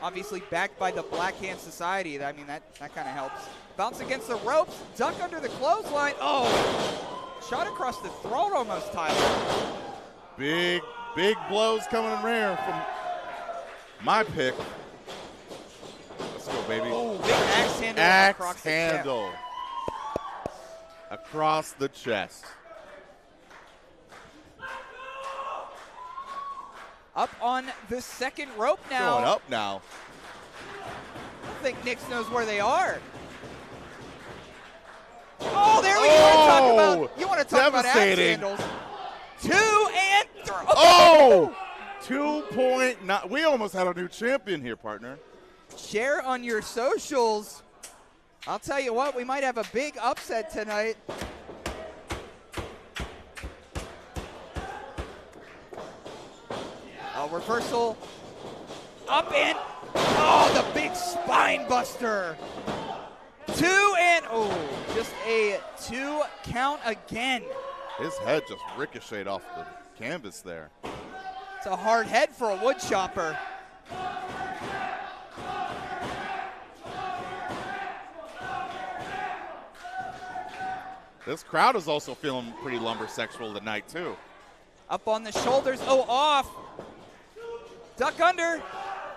obviously backed by the Black Hand Society. I mean, that kind of helps. Bounce against the ropes, duck under the clothesline. Oh, shot across the throat almost, Tyler. Big blows coming in rare from my pick. Let's go, baby. Oh, big axe handle. Axe handle. Across the chest. up on the second rope now. Going up now. I don't think Nix knows where they are. Oh, there we go. You want to talk about axe handles. 2 and 3. Oh! 2.9. We almost had a new champion here, partner. Share on your socials. I'll tell you what, we might have a big upset tonight. A reversal. Up and, oh, the big spine buster. 2 and, oh, just a 2 count again. His head just ricocheted off the canvas there. It's a hard head for a wood chopper. This crowd is also feeling pretty lumbersexual tonight, too. Up on the shoulders. Oh, off. Duck under.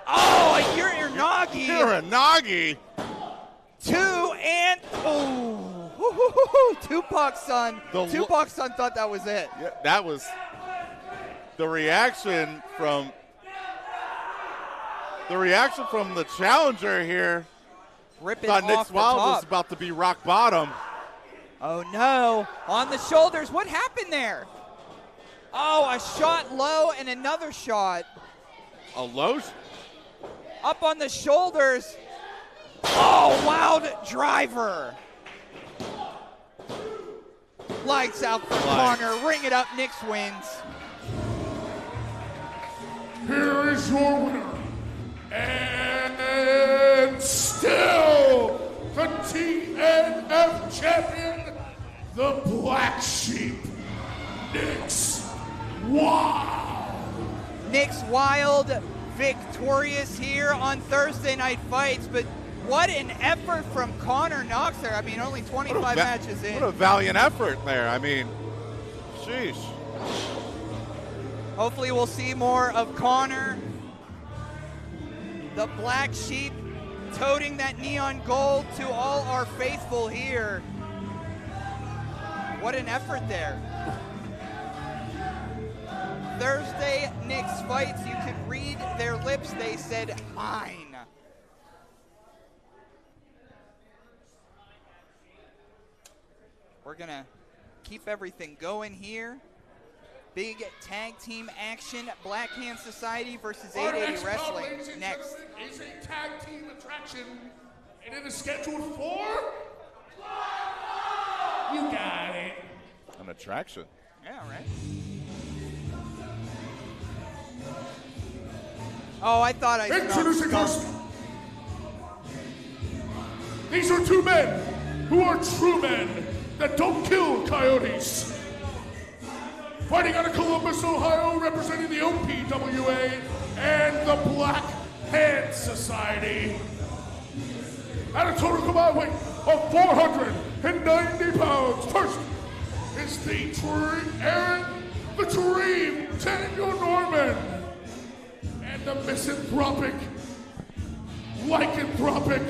Oh, a Uranagi. Uranagi. 2 and, oh. Tupac's son. Tupac's son thought that was it. Yeah, that was the reaction from the challenger here. Ripping thought off Nick Wilde was about to be rock bottom. Oh, no. On the shoulders. What happened there? Oh, a shot low and another shot. A low? Up on the shoulders. Oh, Wilde driver. Lights out for Connor. Ring it up. Nix wins. Here is your winner. And still the TNF champion, the Black Sheep, Nix Wilde. Nix Wilde victorious here on Thursday Night Fights, but what an effort from Connor Knox there. I mean, only 25 matches in. What a valiant effort there. I mean, sheesh. Hopefully we'll see more of Connor, the Black Sheep, toting that neon gold to all our faithful here. What an effort there. Thursday Nix Fights, you could read their lips, they said, mine. We're gonna keep everything going here. Big tag team action, Black Hand Society versus 880 Wrestling next. Is a tag team attraction, and it is scheduled for. You got it. An attraction. Yeah, right. Oh, I thought I Introducing us. These are two men who are true men that don't kill coyotes. Fighting out of Columbus, Ohio, representing the OPWA and the Black Hand Society. At a total combined weight of 490 pounds. First is the Aren, the Dream, Daniel Norman, and the misanthropic, lycanthropic,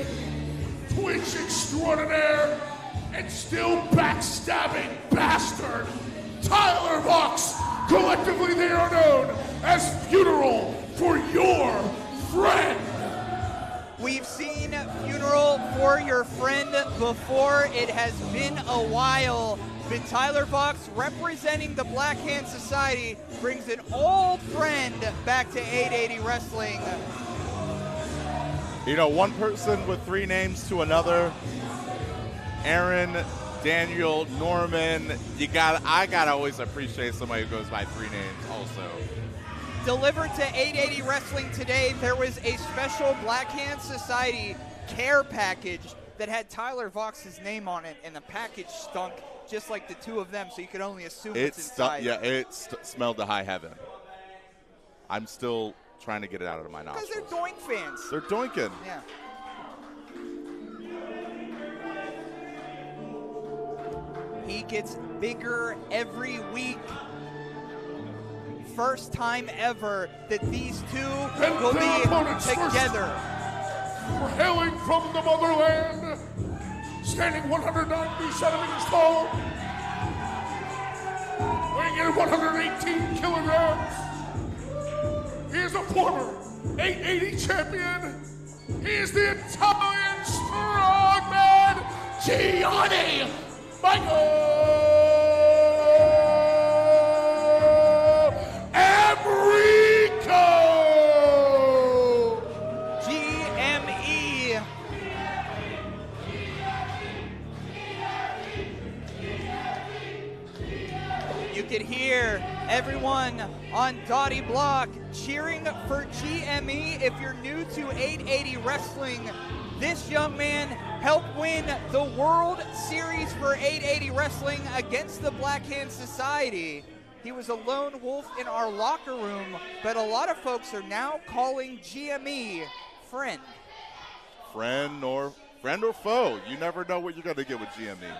Twitch extraordinaire, and still backstabbing bastard, Tyler Voxx. Collectively they are known as Funeral for Your Friend. We've seen Funeral for Your Friend before. It has been a while, but Tyler Voxx, representing the Black Hand Society, brings an old friend back to 880 Wrestling. You know, one person with three names to another. Aren, Daniel, Norman. I gotta always appreciate somebody who goes by three names also. Delivered to 880 Wrestling today, there was a special Black Hand Society care package that had Tyler Voxx's name on it, and the package stunk just like the two of them, so you could only assume it's inside. Yeah, it smelled to high heaven. I'm still trying to get it out of my nostrils. Because they're Doink fans. They're doinking. Yeah. He gets bigger every week. First time ever that these two will be together. We're hailing from the motherland, standing 190 centimeters tall, weighing in 118 kilograms. He is a former 880 champion. He is the Italian strongman, Gianni Emricko. GME. You could hear everyone on Dottie Block cheering for GME. If you're new to 880 Wrestling, this young man helped win the World Series for 880 Wrestling against the Black Hand Society. He was a lone wolf in our locker room, but a lot of folks are now calling GME friend. Friend or foe. You never know what you're going to get with GME.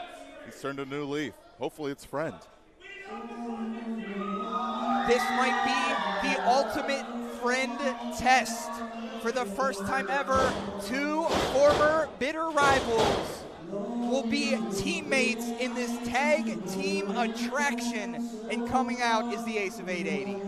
He's turned a new leaf. Hopefully it's friend. This might be the ultimate friend test. For the first time ever, two former bitter rivals will be teammates in this tag team attraction, and coming out is the ace of 880.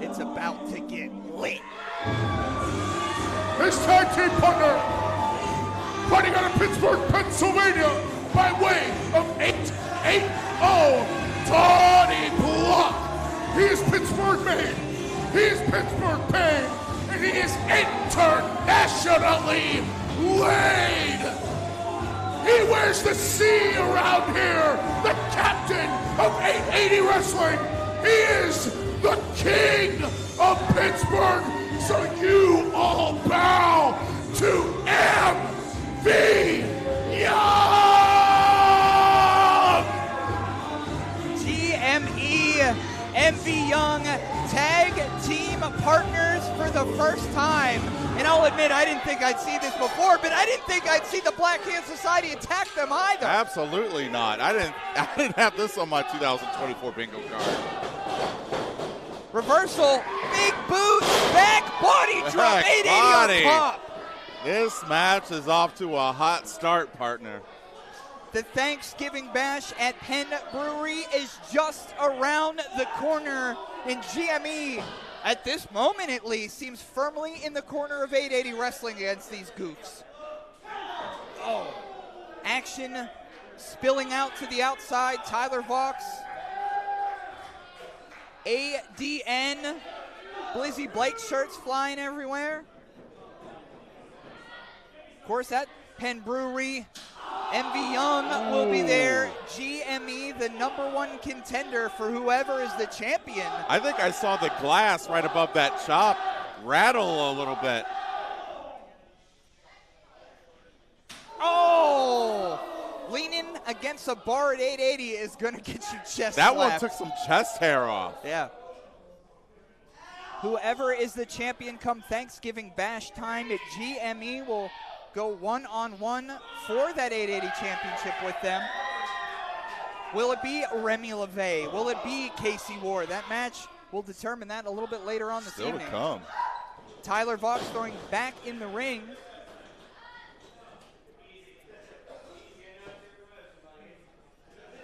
It's about to get lit. His tag team partner, fighting out of Pittsburgh, Pennsylvania, by way of 880 Dottie Block. He is Pittsburgh made, he is Pittsburgh paid, and he is internationally laid. He wears the C around here, the captain of 880 Wrestling. He is the king of Pittsburgh. So you all bow to MV Young! GME MV Young tag team partners for the first time. And I'll admit, I didn't think I'd see this before, but I didn't think I'd see the Black Hand Society attack them either. Absolutely not. I didn't have this on my 2024 bingo card. Reversal, big boot, back body drop, 880 on top. This match is off to a hot start, partner. The Thanksgiving Bash at Penn Brewery is just around the corner, and GME, at this moment at least, seems firmly in the corner of 880 Wrestling against these goofs. Oh, action spilling out to the outside. Tyler Voxx, ADN, Blizzy Blake shirts flying everywhere. Of course, at Penn Brewery, MV Young will be there. GME, the #1 contender for whoever is the champion. I think I saw the glass right above that chop rattle a little bit. Oh! Leaning against a bar at 880 is going to get you chest That slapped. one took some chest hair off. Yeah. Whoever is the champion come Thanksgiving Bash time at GME will go one-on-one for that 880 championship with them. Will it be Remy LaVey? Will it be Casey Warr? That match will determine that a little bit later on this evening. Still to come. Tyler Voxx throwing back in the ring.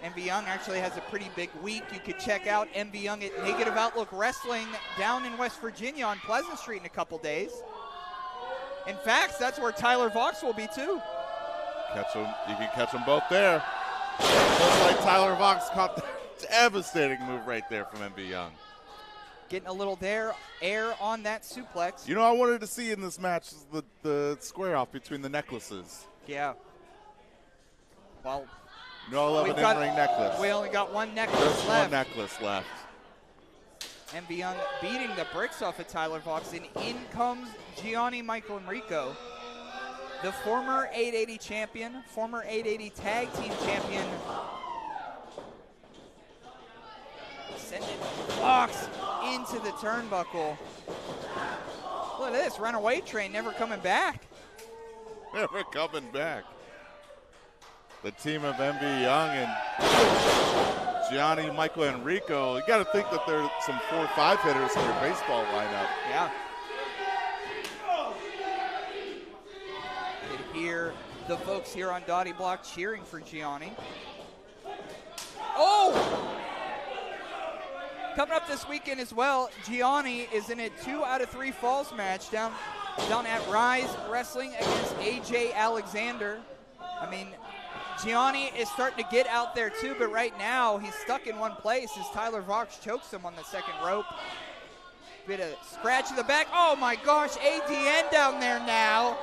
MV Young actually has a pretty big week. You could check out MV Young at Negative Outlook Wrestling down in West Virginia on Pleasant Street in a couple days. In fact, that's where Tyler Voxx will be too. Catch them. You can catch them both there. Just like Tyler Voxx caught the devastating move right there from MV Young. Getting a little air on that suplex. You know, I wanted to see in this match is the square off between the necklaces. Yeah. Well, no, I love an in-ring necklace. We only got one necklace Just left. one necklace left. MV Young beating the bricks off of Tyler Voxx, and in comes Gianni Michael Emricko, the former 880 champion, former 880 tag team champion. Sending Voxx into the turnbuckle. Look at this, runaway train never coming back. Never coming back. The team of MV Young and Gianni, Michael Emricko, you got to think that there's some 4 or 5 hitters in your baseball lineup. Yeah. You could hear the folks here on Dottie Block cheering for Gianni. Oh! Coming up this weekend as well, Gianni is in a 2 out of 3 falls match down at Rise Wrestling against AJ Alexander. I mean, Gianni is starting to get out there too, but right now he's stuck in one place as Tyler Voxx chokes him on the second rope. Bit of scratch in the back. Oh my gosh, Adrian down there now.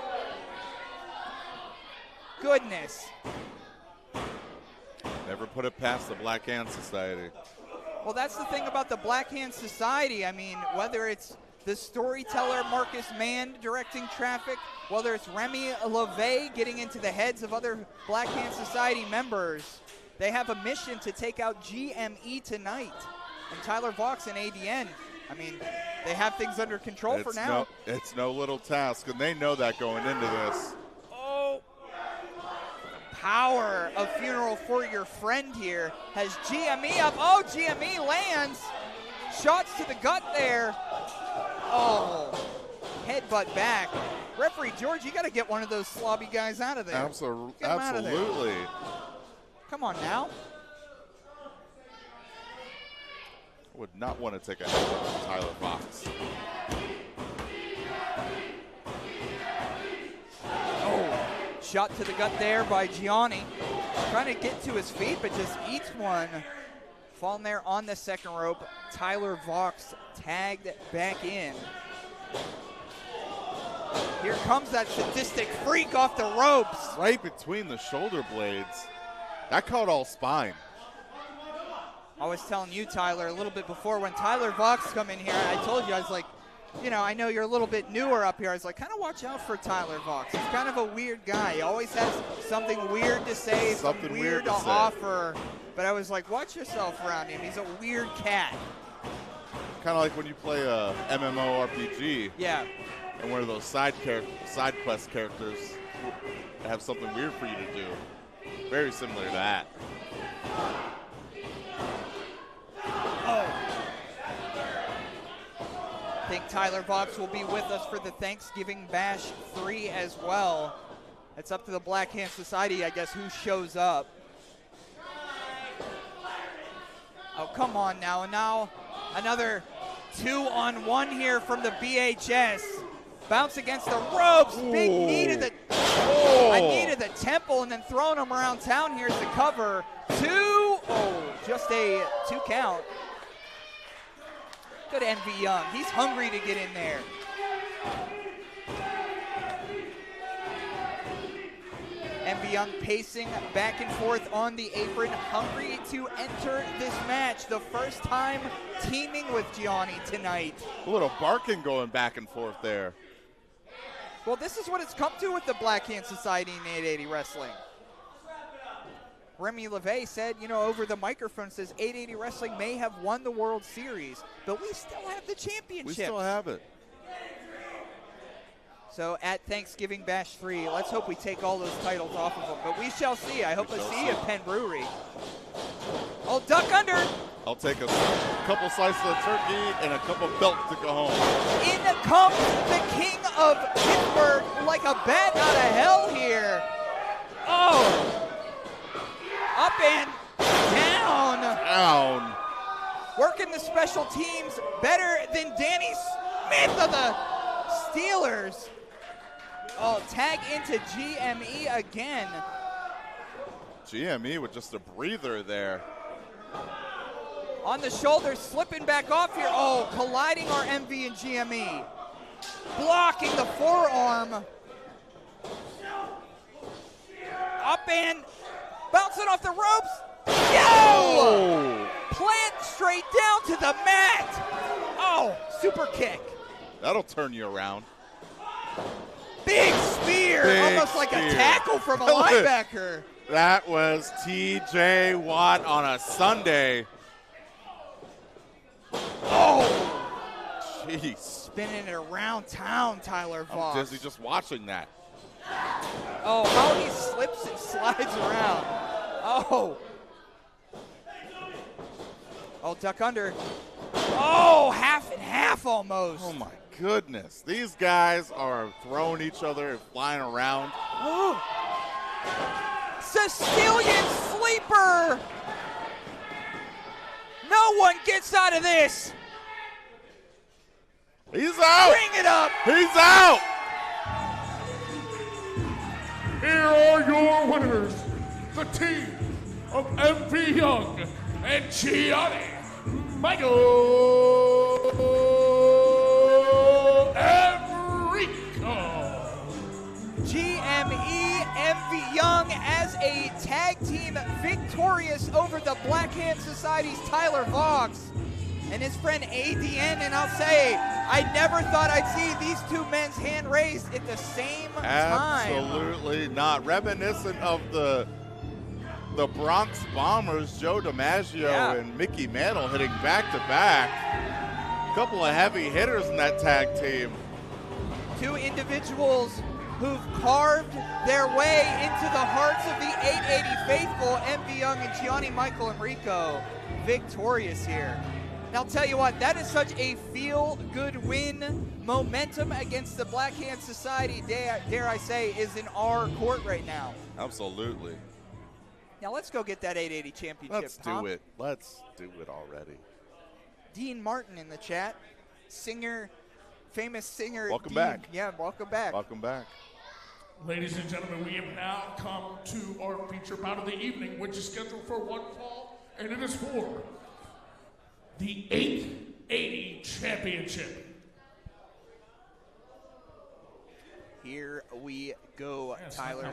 Goodness. Never put it past the Black Hand Society. Well, that's the thing about the Black Hand Society. I mean, whether it's the storyteller Marcus Mann directing traffic, whether it's Remy LaVey getting into the heads of other Black Hand Society members, they have a mission to take out GME tonight. And Tyler Voxx and ADN, I mean, they have things under control for now. It's no little task, and they know that going into this. Oh, power of Funeral for Your Friend here has GME up. Oh, GME lands. Shots to the gut there. Oh, headbutt back. Referee George, you got to get one of those slobby guys out of there. Absolutely. Come on now. I would not want to take a headbutt from Tyler Voxx. Oh, shot to the gut there by Gianni. Trying to get to his feet, but just eats one. Falling there on the second rope. Tyler Voxx tagged back in. Here comes that sadistic freak off the ropes. Right between the shoulder blades. That caught all spine. I was telling you, Tyler, a little bit before when Tyler Voxx come in here, I told you, I was like, you know, I know you're a little bit newer up here. I was like, kind of watch out for Tyler Voxx. He's kind of a weird guy. He always has something weird to say, something weird to offer. But I was like, watch yourself around him. He's a weird cat. Kind of like when you play a MMORPG. Yeah. And one of those side quest characters have something weird for you to do. Very similar to that. Oh. I think Tyler Voxx will be with us for the Thanksgiving Bash 3 as well. It's up to the Black Hand Society, I guess, who shows up. Oh, come on now. And now another 2-on-1 here from the BHS. Bounce against the ropes. Ooh. Big knee to the temple, and then throwing him around town. Here's the cover. 2. Oh, just a 2 count. Good Envy Young. He's hungry to get in there. Envy Young pacing back and forth on the apron, hungry to enter this match. The first time teaming with Gianni tonight. A little barking going back and forth there. Well, this is what it's come to with the Black Hand Society in 880 Wrestling. Remy LaVey said, you know, over the microphone, says 880 Wrestling may have won the World Series, but we still have the championship. We still have it. So at Thanksgiving Bash 3, let's hope we take all those titles off of them. But we shall see. I hope I see you at Penn Brewery. Oh, duck under. I'll take a couple slices of turkey and a couple belts to go home. In comes the king of Pittsburgh like a bat out of hell here. Oh. Up and down. Down. Working the special teams better than Danny Smith of the Steelers. Oh, tag into GME again. GME with just a breather there. On the shoulders, slipping back off here. Oh, colliding our MV and GME. Blocking the forearm. Up and bouncing off the ropes. Yo! Oh. Plant straight down to the mat. Oh, super kick. That'll turn you around. Big spear, almost like a tackle from a linebacker. That was TJ Watt on a Sunday. Oh! Jeez. Spinning it around town, Tyler Voxx. I'm dizzy just watching that. Oh, how he slips and slides around. Oh. Oh, duck under. Oh, half and half almost. Oh, my goodness. These guys are throwing each other and flying around. Oh. Sicilian sleeper. No one gets out of this. He's out. Bring it up. He's out. Here are your winners, the team of MV Young and Gianni, Michael Emricko. GME MV Young as a tag team victorious over the Black Hand Society's Tyler Voxx and his friend Adrian, and I'll say, I never thought I'd see these two men's hand raised at the same time. Absolutely not. Reminiscent of the Bronx Bombers, Joe DiMaggio and Mickey Mantle hitting back-to-back. A couple of heavy hitters in that tag team. Two individuals who've carved their way into the hearts of the 880 faithful, MV Young and Gianni Michael Emricko, victorious here. And I'll tell you what, that is such a feel-good win. Momentum against the Black Hand Society, dare I say, is in our court right now. Absolutely. Now let's go get that 880 championship. Let's do it. Let's do it already. Dean Martin in the chat. Singer, famous singer. Welcome Dean. back. Yeah, welcome back. Welcome back. Ladies and gentlemen, we have now come to our feature bout of the evening, which is scheduled for one fall, and it is for the 880 Championship. Here we go, Yes, Tyler.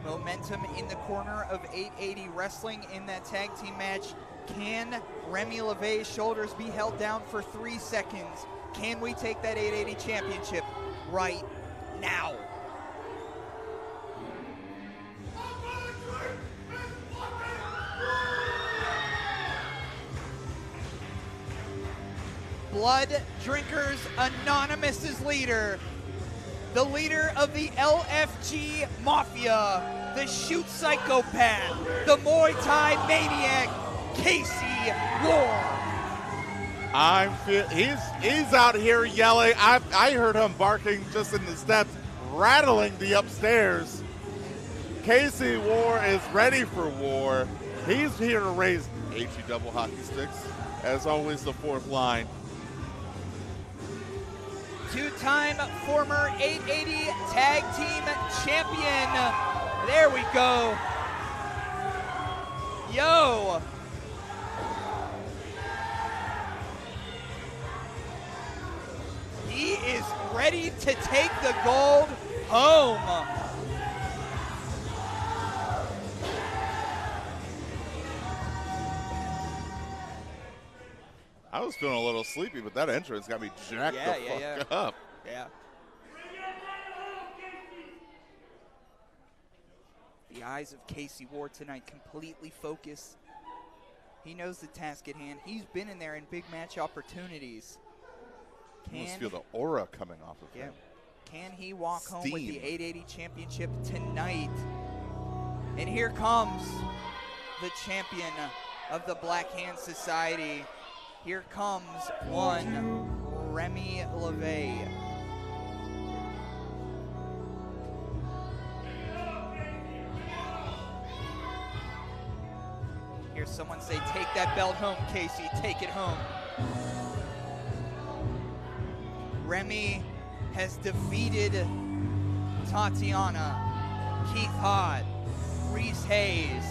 Momentum in the corner of 880 Wrestling in that tag team match. Can Remy LaVey's shoulders be held down for 3 seconds? Can we take that 880 championship right now? Blood Drinkers Anonymous' leader, the leader of the LFG Mafia, the shoot psychopath, the Muay Thai maniac, Casey Warr. He's out here yelling. I heard him barking just in the steps, rattling the upstairs. Casey Warr is ready for war. He's here to raise HE double hockey sticks. As always, the fourth line. Two-time former 880 tag team champion. There we go. Yo. He is ready to take the gold home. I was feeling a little sleepy, but that entrance got me jacked the fuck up. Yeah. The eyes of Casey Warr tonight completely focused. He knows the task at hand. He's been in there in big match opportunities. You almost feel the aura coming off of him. Can he walk home with the 880 championship tonight? And here comes the champion of the Black Hand Society. Here comes one Remy LaVey. Hear someone say, take that belt home, Casey, take it home. Remy has defeated Tatiana, Keith Hott, Reese Hayes,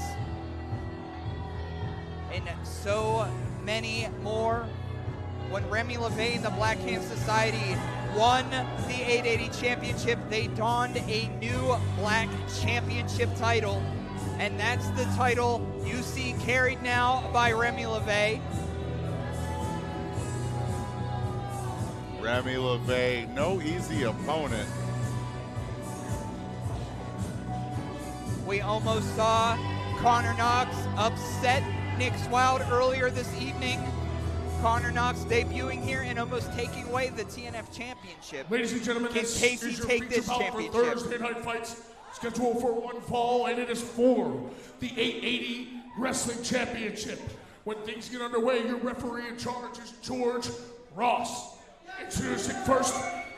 and so many more. When Remy LaVey and the Black Hand Society won the 880 championship, they donned a new Black Championship title, and that's the title you see carried now by Remy LaVey. Remy LaVey, no easy opponent. We almost saw Connor Knox upset Nick Wilde earlier this evening. Connor Knox debuting here and almost taking away the TNF Championship. Ladies and gentlemen, Can this Casey is your take feature this bout for championship? Thursday night fights scheduled for one fall, and it is for the 880 Wrestling Championship. When things get underway, your referee in charge is George Ross. Introducing first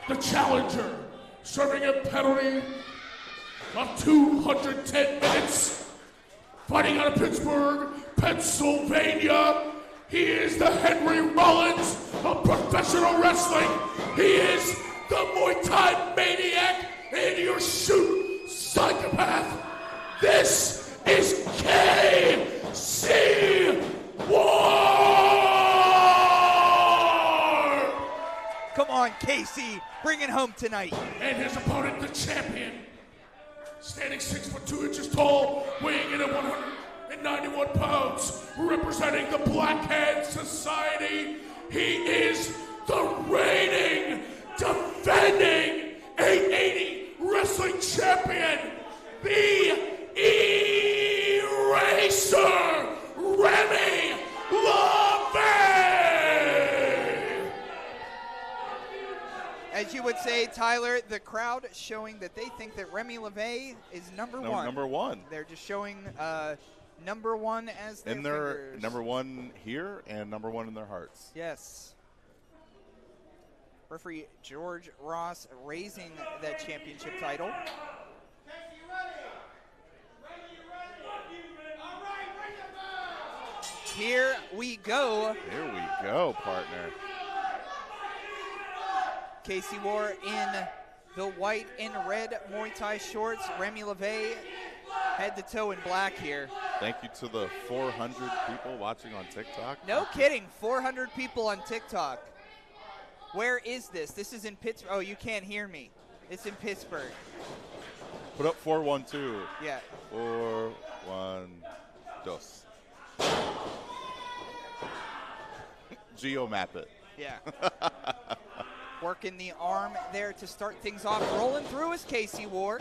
the challenger, serving a penalty of 210 minutes, fighting out of Pittsburgh, Pennsylvania. He is the Henry Rollins of professional wrestling. He is the Muay Thai maniac and your shoot psychopath. This is K.C. Warr! Come on, Casey, bring it home tonight. And his opponent, the champion, standing 6'2" tall, weighing in at 191 pounds, representing the Black Hand Society. He is the reigning, defending 880 wrestling champion, the Eraser, Remy LaVey! As you would say, Tyler, the crowd showing that they think that Remy LaVey is number one. Number one. They're just showing number one as their fingers. Number one here and number one in their hearts. Yes. Referee George Ross raising that championship title. Here we go. Here we go, partner. Casey Warr in the white and red Muay Thai shorts. Remy LaVey head to toe in black here. Thank you to the 400 people watching on TikTok. No kidding, 400 people on TikTok. Where is this? This is in Pittsburgh. Oh, you can't hear me. It's in Pittsburgh. Put up 4-1-2. Yeah. 4-1-2. Geo-map it. Yeah. Working the arm there to start things off. Rolling through is Casey Warr.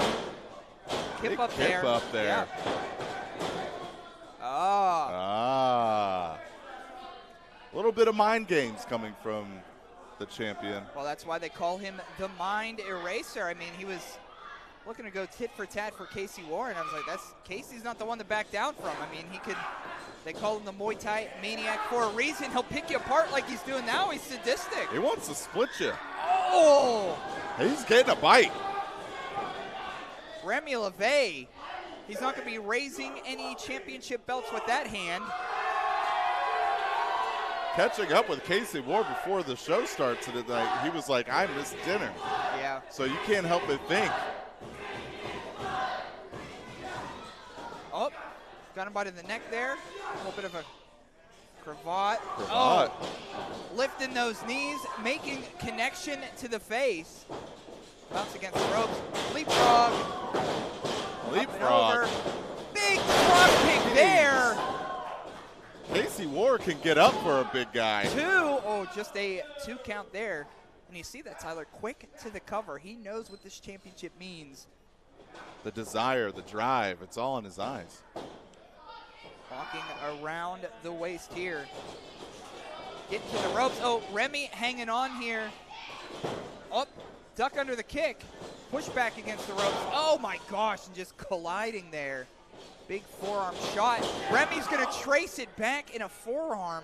Kip up there. Kip up there. Yeah. A little bit of mind games coming from the champion. Well, that's why they call him the Mind Eraser. I mean, he was looking to go tit for tat for Casey Warr, and I was like, Casey's not the one to back down from. I mean, they call him the Muay Thai maniac for a reason. He'll pick you apart like he's doing now. He's sadistic. He wants to split you. Oh! He's getting a bite. Remy LaVey, he's not going to be raising any championship belts with that hand. Catching up with Casey Warr before the show starts tonight, he was like, I missed dinner. Yeah. So you can't help but think. Oh, got him by the neck there. A little bit of a cravat. Oh, lifting those knees, making connection to the face. Bounce against the ropes. Leapfrog. Leapfrog. Big drop kick there. Casey Warr can get up for a big guy. Just a 2 count there. And you see that, Tyler, quick to the cover. He knows what this championship means. The desire, the drive, it's all in his eyes. Walking around the waist here. Getting to the ropes. Oh, Remy hanging on here. Oh, duck under the kick. Push back against the ropes. Oh my gosh, and just colliding there. Big forearm shot. Remy's gonna trace it back in a forearm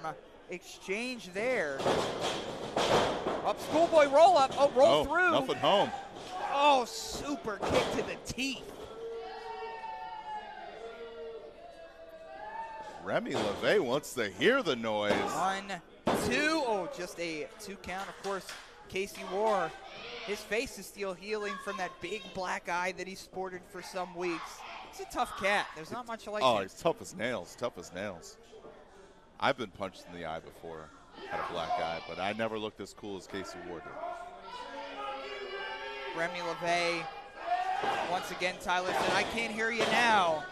exchange there. Up, schoolboy roll up. Oh, roll through. Nothing home. Oh, super kick to the teeth. Remy LaVey wants to hear the noise. 1, 2. Oh, just a 2 count. Of course, Casey Warr, his face is still healing from that big black eye that he sported for some weeks. He's a tough cat. There's not much like him. Oh, he's tough as nails, tough as nails. I've been punched in the eye before, had a black eye, but I never looked as cool as Casey Warr did. Remy LaVey, once again, Tyler said, I can't hear you now.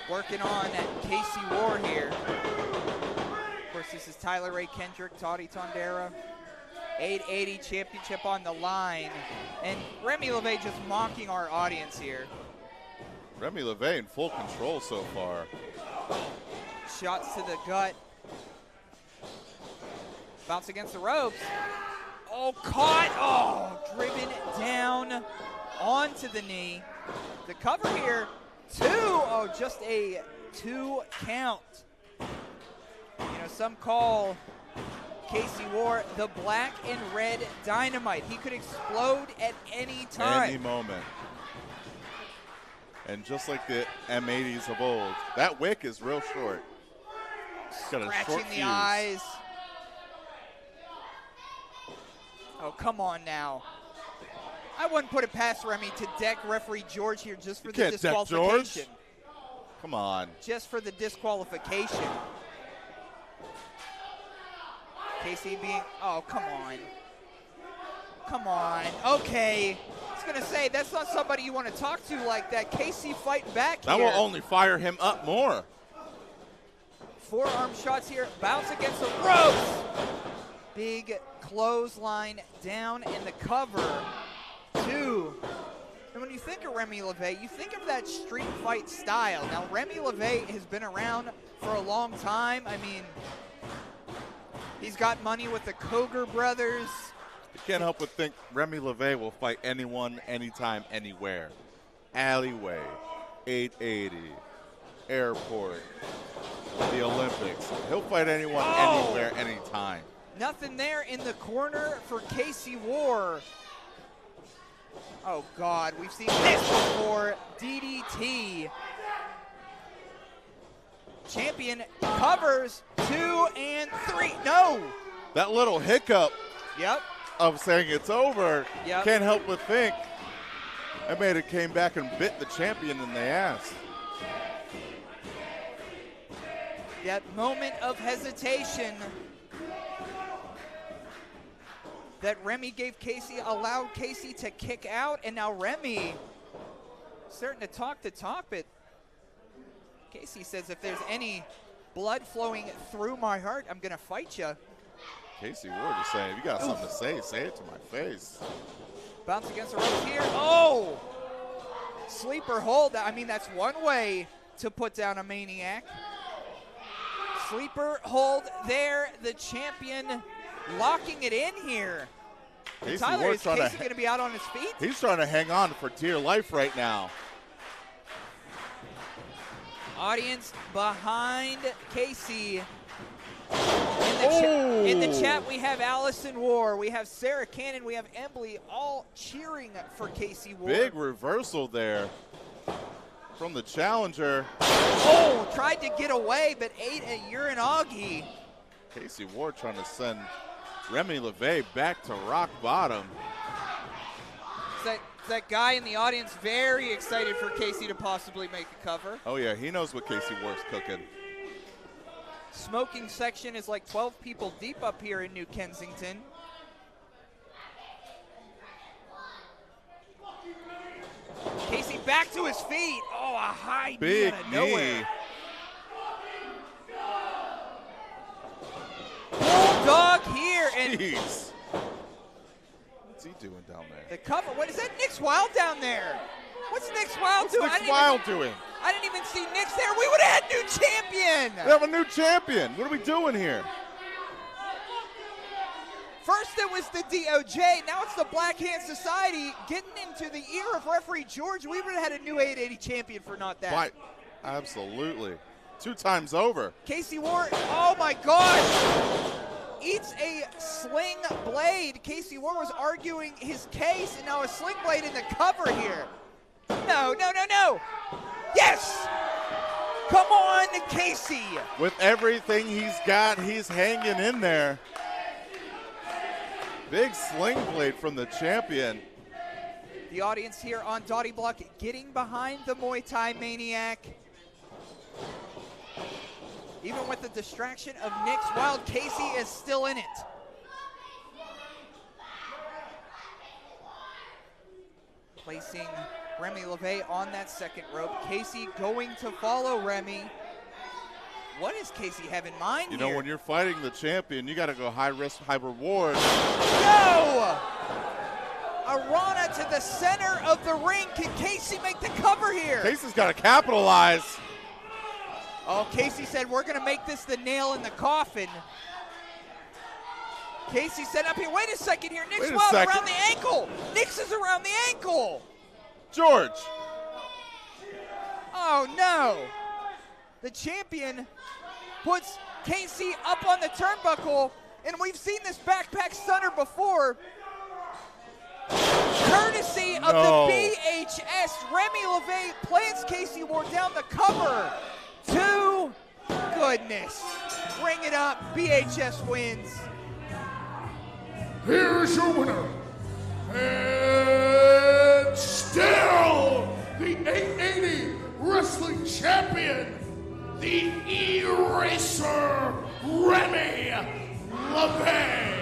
Working on Casey Warr here. Of course, this is Tyler Ray Kendrick, Toddy Tondera. 880 championship on the line. And Remy LaVey just mocking our audience here. Remy LaVey in full control so far. Shots to the gut. Bounce against the ropes. Oh, caught. Oh, driven down onto the knee. The cover here, 2. Oh, just a 2 count. You know, some call Casey Warr the black and red dynamite. He could explode at any time. Any moment. And just like the M80s of old, that wick is real short. It's got a short Scratching the fuse. eyes. Oh, come on now. I wouldn't put it past Remy to deck referee George here just for You the can't deck disqualification. George. Come on. Just for the disqualification. Casey being, oh, come on. Come on. Okay. I was going to say, that's not somebody you want to talk to like that. Casey fighting back That here. will only fire him up more. Forearm shots here. Bounce against the ropes. Big clothesline down in the cover. 2. And when you think of Remy LaVey, you think of that street fight style. Now, Remy LaVey has been around for a long time. I mean, he's got money with the Koger brothers. You can't help but think Remy LaVey will fight anyone, anytime, anywhere. Alleyway, 880, airport, the Olympics. He'll fight anyone, anywhere, anytime. Nothing there in the corner for Casey Warr. Oh, God, we've seen this before. DDT. Champion covers 2 and 3. No. That little hiccup Yep. of saying it's over, Yep. can't help but think that made it came back and bit the champion in the ass. That moment of hesitation that Remy gave Casey allowed Casey to kick out, and now Remy starting to talk the talk, but Casey says if there's any blood flowing through my heart, I'm going to fight you. Casey Warr just saying, if you got something to say it to my face. Bounce against the ropes here. Oh! Sleeper hold. I mean, that's one way to put down a maniac. Sleeper hold there. The champion locking it in here. Casey Tyler, Warr is Casey going to be out on his feet? He's trying to hang on for dear life right now. Audience behind Casey. In the chat, we have Allison Warr, we have Sarah Cannon, we have Emily, all cheering for Casey Warr. Big reversal there from the challenger. Oh, tried to get away, but ate a Uranagi. Casey Warr trying to send Remy LaVey back to rock bottom. That guy in the audience very excited for Casey to possibly make a cover. Oh yeah, he knows what Casey Warr's cooking. Smoking section is like 12 people deep up here in New Kensington. Casey back to his feet. Oh, a high Big knee out of knee. nowhere. Bulldog here. And jeez. What's he doing down there? the cover. What is that? Nick's Wilde down there. What's Nick's Wilde doing? What's Nick's Wilde doing? I didn't even see Nick's there. We would have had new champion. We have a new champion. What are we doing here? First it was the DOJ, now it's the Black Hand Society getting into the ear of referee George. We would have had a new 880 champion for not that. Why? Absolutely. 2 times over. Casey Warr, oh my gosh. Eats a sling blade. Casey Warr was arguing his case, and now a sling blade in the cover here. No, no, no, no. Yes! Come on, Casey. With everything he's got, he's hanging in there. Big sling blade from the champion. The audience here on Dottie Block getting behind the Muay Thai maniac. Even with the distraction of Nick's Wilde, Casey is still in it. Placing Remy LaVey on that second rope. Casey going to follow Remy. What does Casey have in mind You here? know, when you're fighting the champion, you got to go high risk, high reward. No! Arana to the center of the ring. Can Casey make the cover here? Casey's got to capitalize. Oh, Casey said, we're going to make this the nail in the coffin. Casey set up here. Wait a second here. Nick's Wait a Wilde second. around the ankle. Nick's is around the ankle. George. Oh, no. The champion puts Casey up on the turnbuckle, and we've seen this backpack stunner before. Courtesy of the BHS, Remy LaVey plants Casey Warr down the cover. Goodness. Bring it up. BHS wins. Here's your winner. And still the 880 wrestling champion, the Eraser, Remy LaVey.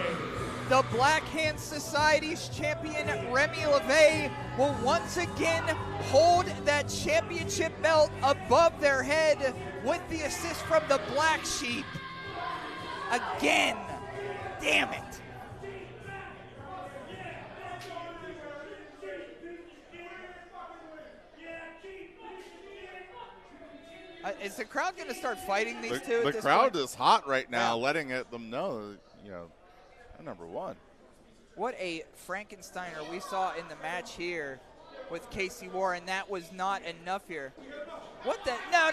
The Black Hand Society's champion, Remy LaVey, will once again hold that championship belt above their head with the assist from the Black Sheep. Again. Damn it. Is the crowd going to start fighting these two? The crowd is hot right now, letting them know, they're number one. What a Frankensteiner we saw in the match here with Casey Warr, and that was not enough here. What the? No.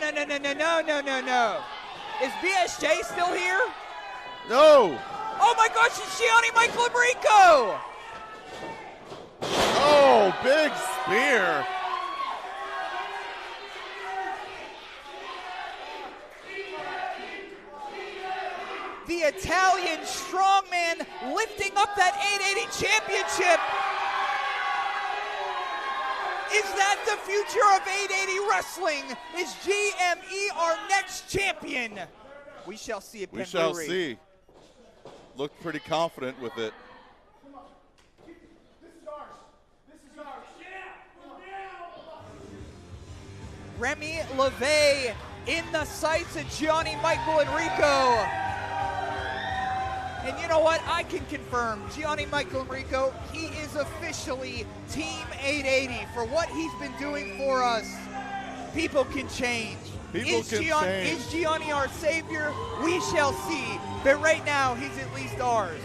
Is BSJ still here? No. Oh my gosh, it's Gianni Michael Emricko. Oh, big spear. The Italian strongman lifting up that 880 championship. Is that the future of 880 wrestling? Is GME our next champion? We shall see it. We shall see. Looked pretty confident with it. Remy LaVey in the sights of Gianni Michael Emricko. And you know what? I can confirm Gianni Michael Emricko, he is officially Team 880 for what he's been doing for us. People can change. Is Gianni our savior? We shall see. But right now, he's at least ours.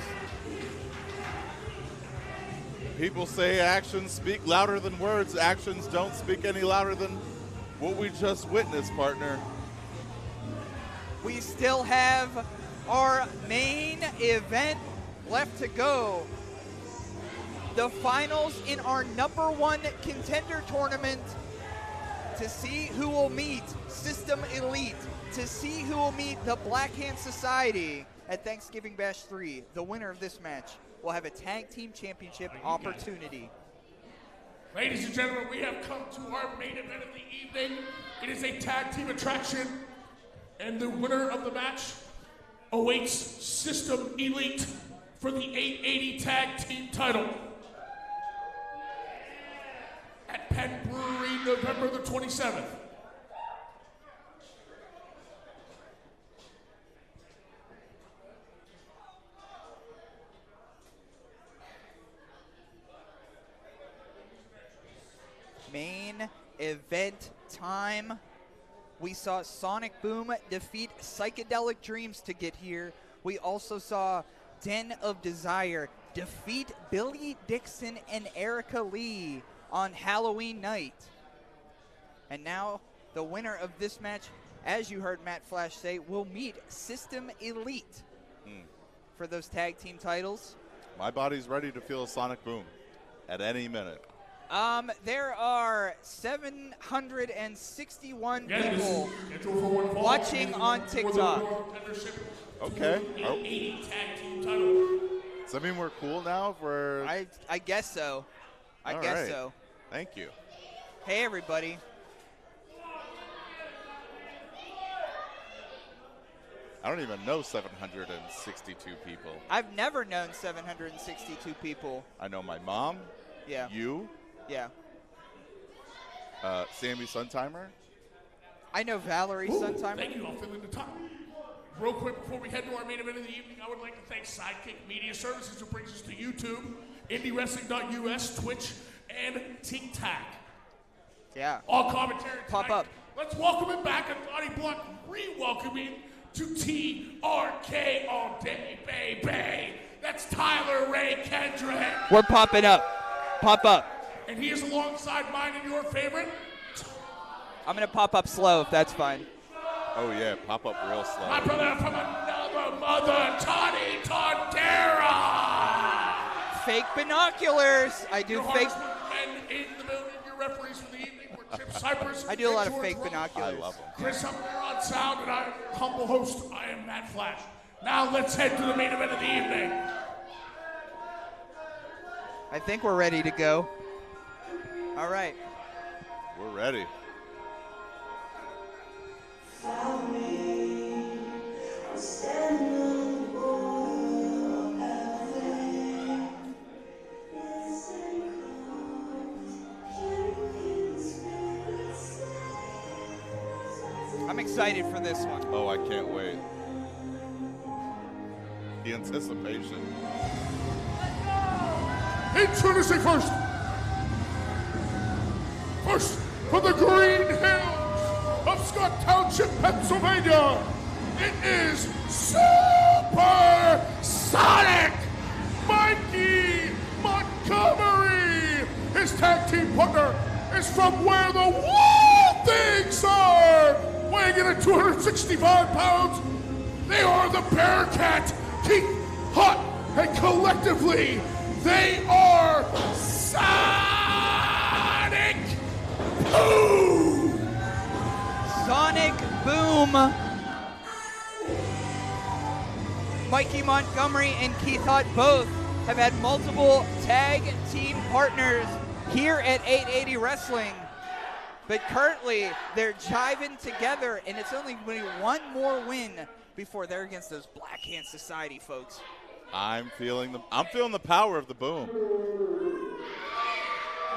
People say actions speak louder than words. Actions don't speak any louder than what we just witnessed, partner. We still have our main event left to go. The finals in our #1 contender tournament to see who will meet System Elite, to see who will meet the Black Hand Society at Thanksgiving Bash 3. The winner of this match will have a tag team championship opportunity. Ladies and gentlemen, we have come to our main event of the evening. It is a tag team attraction, and the winner of the match awaits System Elite for the 880 tag team title. At Penn Brewery, November the 27th. Main event time. We saw Sonic Boom defeat Psychedelic Dreams to get here. We also saw Den of Desire defeat Billy Dixon and Erica Lee on Halloween night. And now the winner of this match, as you heard Matt Flash say, will meet System Elite for those tag team titles. My body's ready to feel a Sonic Boom at any minute. There are 761 people watching on TikTok. Okay. Does that mean we're cool now? I guess so. I guess so. Thank you. Hey, everybody. I don't even know 762 people. I've never known 762 people. I know my mom. Yeah. You. Yeah. Sammy Suntimer. I know Valerie Suntimer. Thank you. I'll fill in the top. Real quick, before we head to our main event of the evening, I would like to thank Sidekick Media Services, who brings us to YouTube, IndyWrestling.us, Twitch, and TikTok. Yeah. All commentary Pop tonight. up. Let's welcome him back at Body Block, re-welcoming to TRK all day, baby. That's Tyler Ray Kendrick. We're popping up. Pop up. And he is alongside mine and your favorite. I'm going to pop up slow if that's fine. Oh, yeah, pop up real slow. My brother from another mother, Tony Tondera. Fake binoculars. I do fake. Men in the building, your referees for the evening were Chip Cypress. I do a lot of fake binoculars. I love them. Chris Humber on sound, and I'm humble host. I am Matt Flash. Now let's head to the main event of the evening. I think we're ready to go. All right. We're ready. I'm excited for this one. Oh, I can't wait. The anticipation. Introducing first from the Green Hills of Scott Township, Pennsylvania, it is Super Sonic Mikey Montgomery. His tag team partner is from where the Wild Things are, weighing in at 265 pounds. They are the Bearcat, Keith Hut, and collectively, they are Sonic Boom! Sonic Boom. Mikey Montgomery and Keith Hut both have had multiple tag team partners here at 880 Wrestling. But currently, they're jiving together, and it's only one more win before they're against those Black Hand Society folks. I'm feeling the power of the Boom.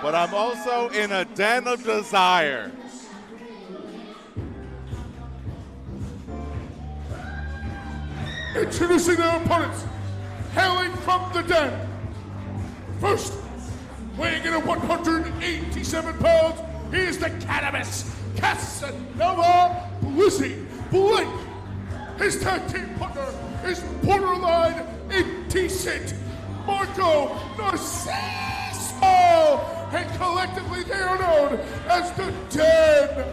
But I'm also in a den of desire. Introducing their opponents, hailing from the den. First, weighing in at 187 pounds, he is the Cannabis Casanova Blizzy Blake. His tag team partner is borderline indecent Marco Narciso, and collectively they are known as the Den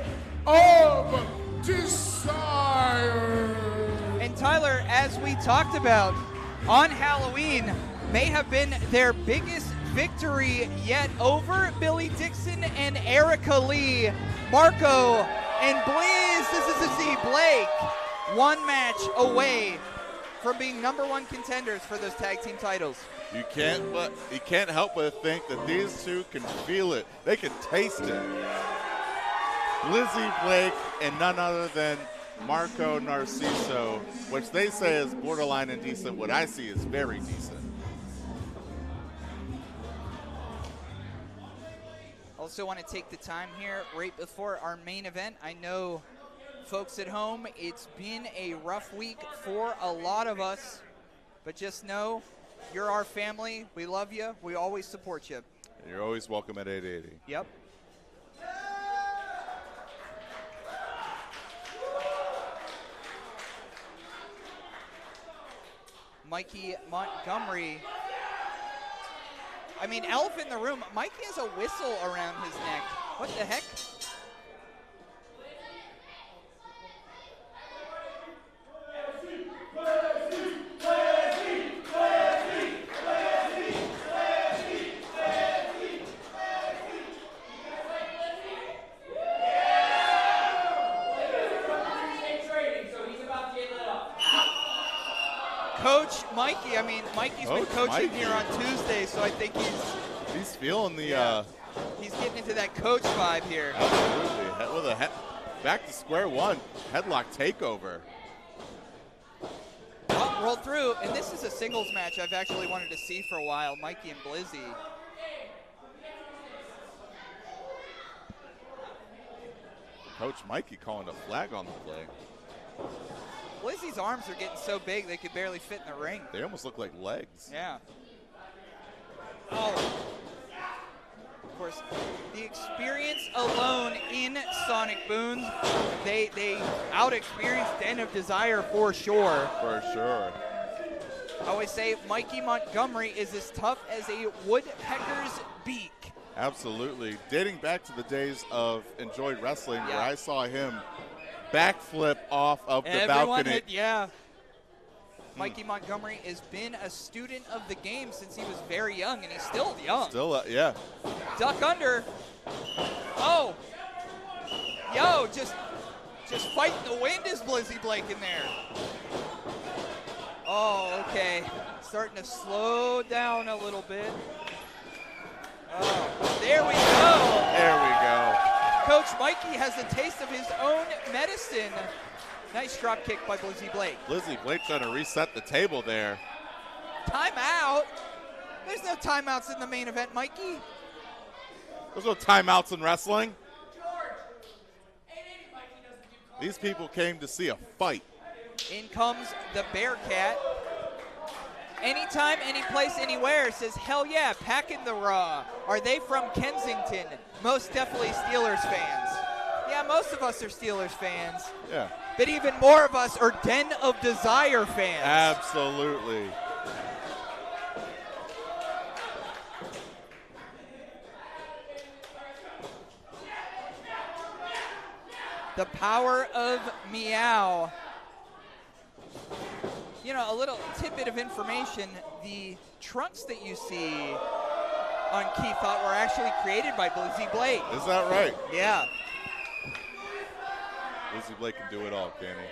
of Desire. And Tyler, as we talked about, on Halloween may have been their biggest victory yet over Billy Dixon and Erica Lee. Marco and Blaze, this is to see Blake one match away from being #1 contenders for those tag team titles. You can't help but think that these two can feel it. They can taste it. Lizzie Blake and none other than Marco Narciso, which they say is borderline indecent. What I see is very decent. Also want to take the time here right before our main event. I know folks at home, it's been a rough week for a lot of us, but just know you're our family. We love you. We always support you. You're always welcome at 880. Yep. Mikey Montgomery. I mean, elephant in the room. Mikey has a whistle around his neck. What the heck? Coach Mikey, I mean, Mikey's been coaching here on Tuesday, so I think he's feeling the he's getting into that coach vibe here. Absolutely. With a back to square one, headlock takeover. Well, rolled through, and this is a singles match I've actually wanted to see for a while, Mikey and Blizzy. Coach Mikey calling a flag on the play. Blizzy's arms are getting so big they could barely fit in the ring. They almost look like legs. Yeah. Oh. Of course, the experience alone in Sonic Boom, they out-experienced Den of Desire for sure. For sure. I always say Mikey Montgomery is as tough as a woodpecker's beak. Absolutely. Dating back to the days of Enjoyed Wrestling, where I saw him backflip off of the balcony. Mikey Montgomery has been a student of the game since he was very young, and he's still young. Yeah. Duck under. Oh. Yo, just fighting the wind is Blizzy Blake in there. Oh, okay. Starting to slow down a little bit. Oh, there we go. There we go. Coach Mikey has a taste of his own medicine. Nice drop kick by Blizzy Blake. Blizzy Blake trying to reset the table there. Timeout. There's no timeouts in the main event, Mikey. There's no timeouts in wrestling. These people came to see a fight. In comes the Bearcat. Anytime, any place, anywhere says, hell yeah, packing the Raw. Are they from Kensington? Most definitely Steelers fans. Yeah, most of us are Steelers fans. Yeah. But even more of us are Den of Desire fans. Absolutely. The power of Meow. You know, a little tidbit of information, the trunks that you see on Keith Thought were actually created by Blizzy Blake. Is that right? Yeah. Blizzy Blake can do it all, can he?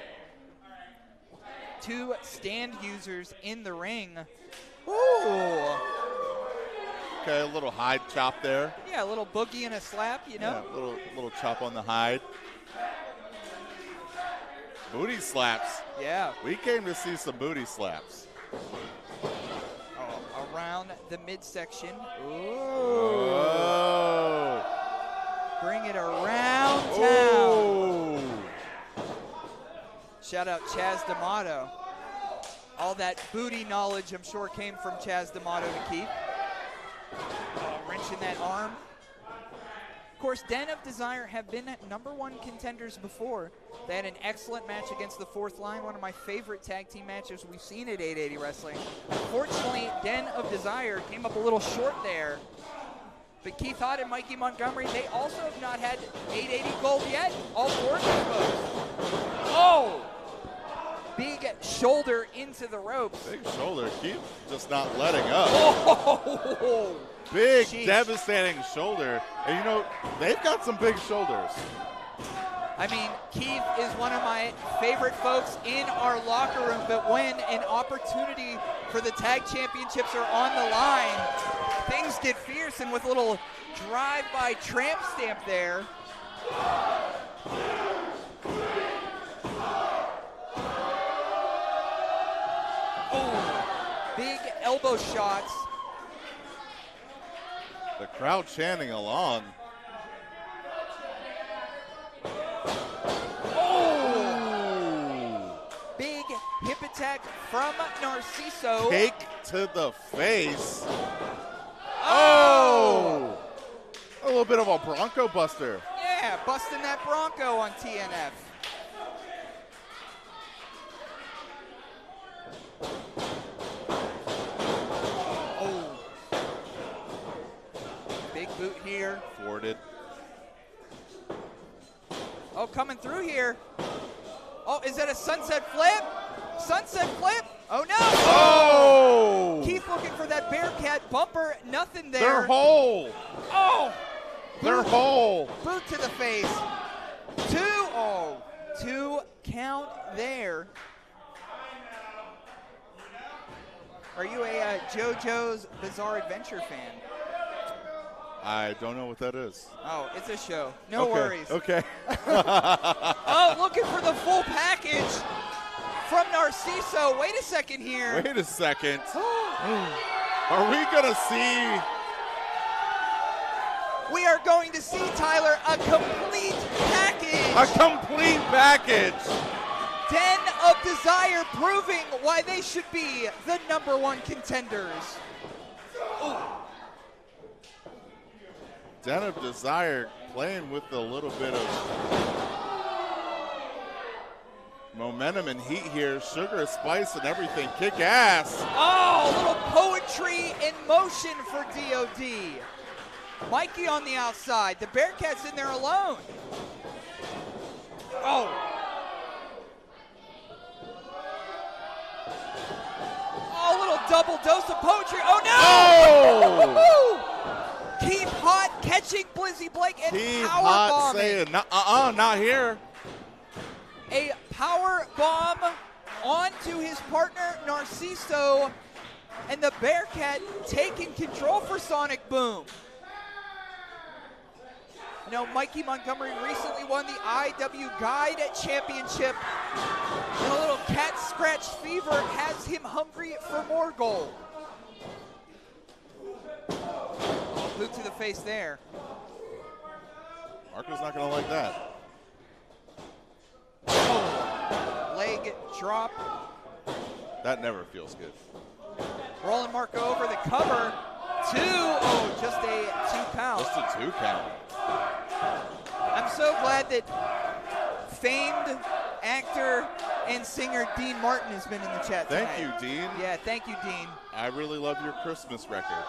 Two stand users in the ring. Ooh. Okay, a little hide chop there. Yeah, a little boogie and a slap, you know? Yeah, a little chop on the hide. Booty slaps. Yeah. We came to see some booty slaps. Oh, around the midsection. Ooh. Oh. Bring it around town. Oh. Shout out Chaz D'Amato. All that booty knowledge, I'm sure, came from Chaz D'Amato to Keith. Oh, wrenching that arm. Of course, Den of Desire have been #1 contenders before. They had an excellent match against the Fourth Line, one of my favorite tag team matches we've seen at 880 Wrestling. Unfortunately, Den of Desire came up a little short there. But Keith Hott and Mikey Montgomery, they also have not had 880 gold yet. All four of them both. Oh! Big shoulder into the ropes. Big shoulder. Keith just not letting up. Oh! Big, Sheesh. devastating shoulder. And you know, they've got some big shoulders. I mean, Keith is one of my favorite folks in our locker room, but when an opportunity for the tag championships are on the line, things get fierce, and with a little drive-by tramp stamp there. Oh, big elbow shots. The crowd chanting along. Oh! Big hip attack from Narciso. Kick to the face. Oh! A little bit of a Bronco buster. Yeah, busting that Bronco on TNF. Oh. Big boot here. Thwarted. Oh, coming through here. Oh, is that a sunset flip? Sunset flip? Oh, no. Oh! Keith looking for that Bearcat bumper. Nothing there. They're whole. Oh! They're whole. Boot to the face. Two count there. Are you a JoJo's Bizarre Adventure fan? I don't know what that is. Oh, it's a show. No worries. Okay. Oh, looking for the full package from Narciso. Wait a second here. Wait a second. Are we going to see? We are going to see, Tyler, a complete package. A complete package. Den of Desire proving why they should be the #1 contenders. Ooh. Den of Desire playing with a little bit of Momentum and heat here. Sugar, spice, and everything. Kick ass. Oh, a little poetry in motion for DOD. Mikey on the outside. The Bearcats in there alone. Oh. Oh, a little double dose of poetry. Oh, no! Oh! Keith Hot catching Blizzy Blake and Keith power Hot bombing. saying, not here. A power bomb onto his partner, Narciso, and the Bearcat taking control for Sonic Boom. You know, Mikey Montgomery recently won the IW Guide Championship, and a little cat scratch fever has him hungry for more gold. Oh, boot to the face there. Marco's not going to like that. Oh, leg drop. That never feels good. Rolling Marco over the cover. 2. Oh, just a 2 count. Just a 2 count. I'm so glad that famed actor and singer Dean Martin has been in the chat tonight. Thank you, Dean. Yeah, thank you, Dean. I really love your Christmas record.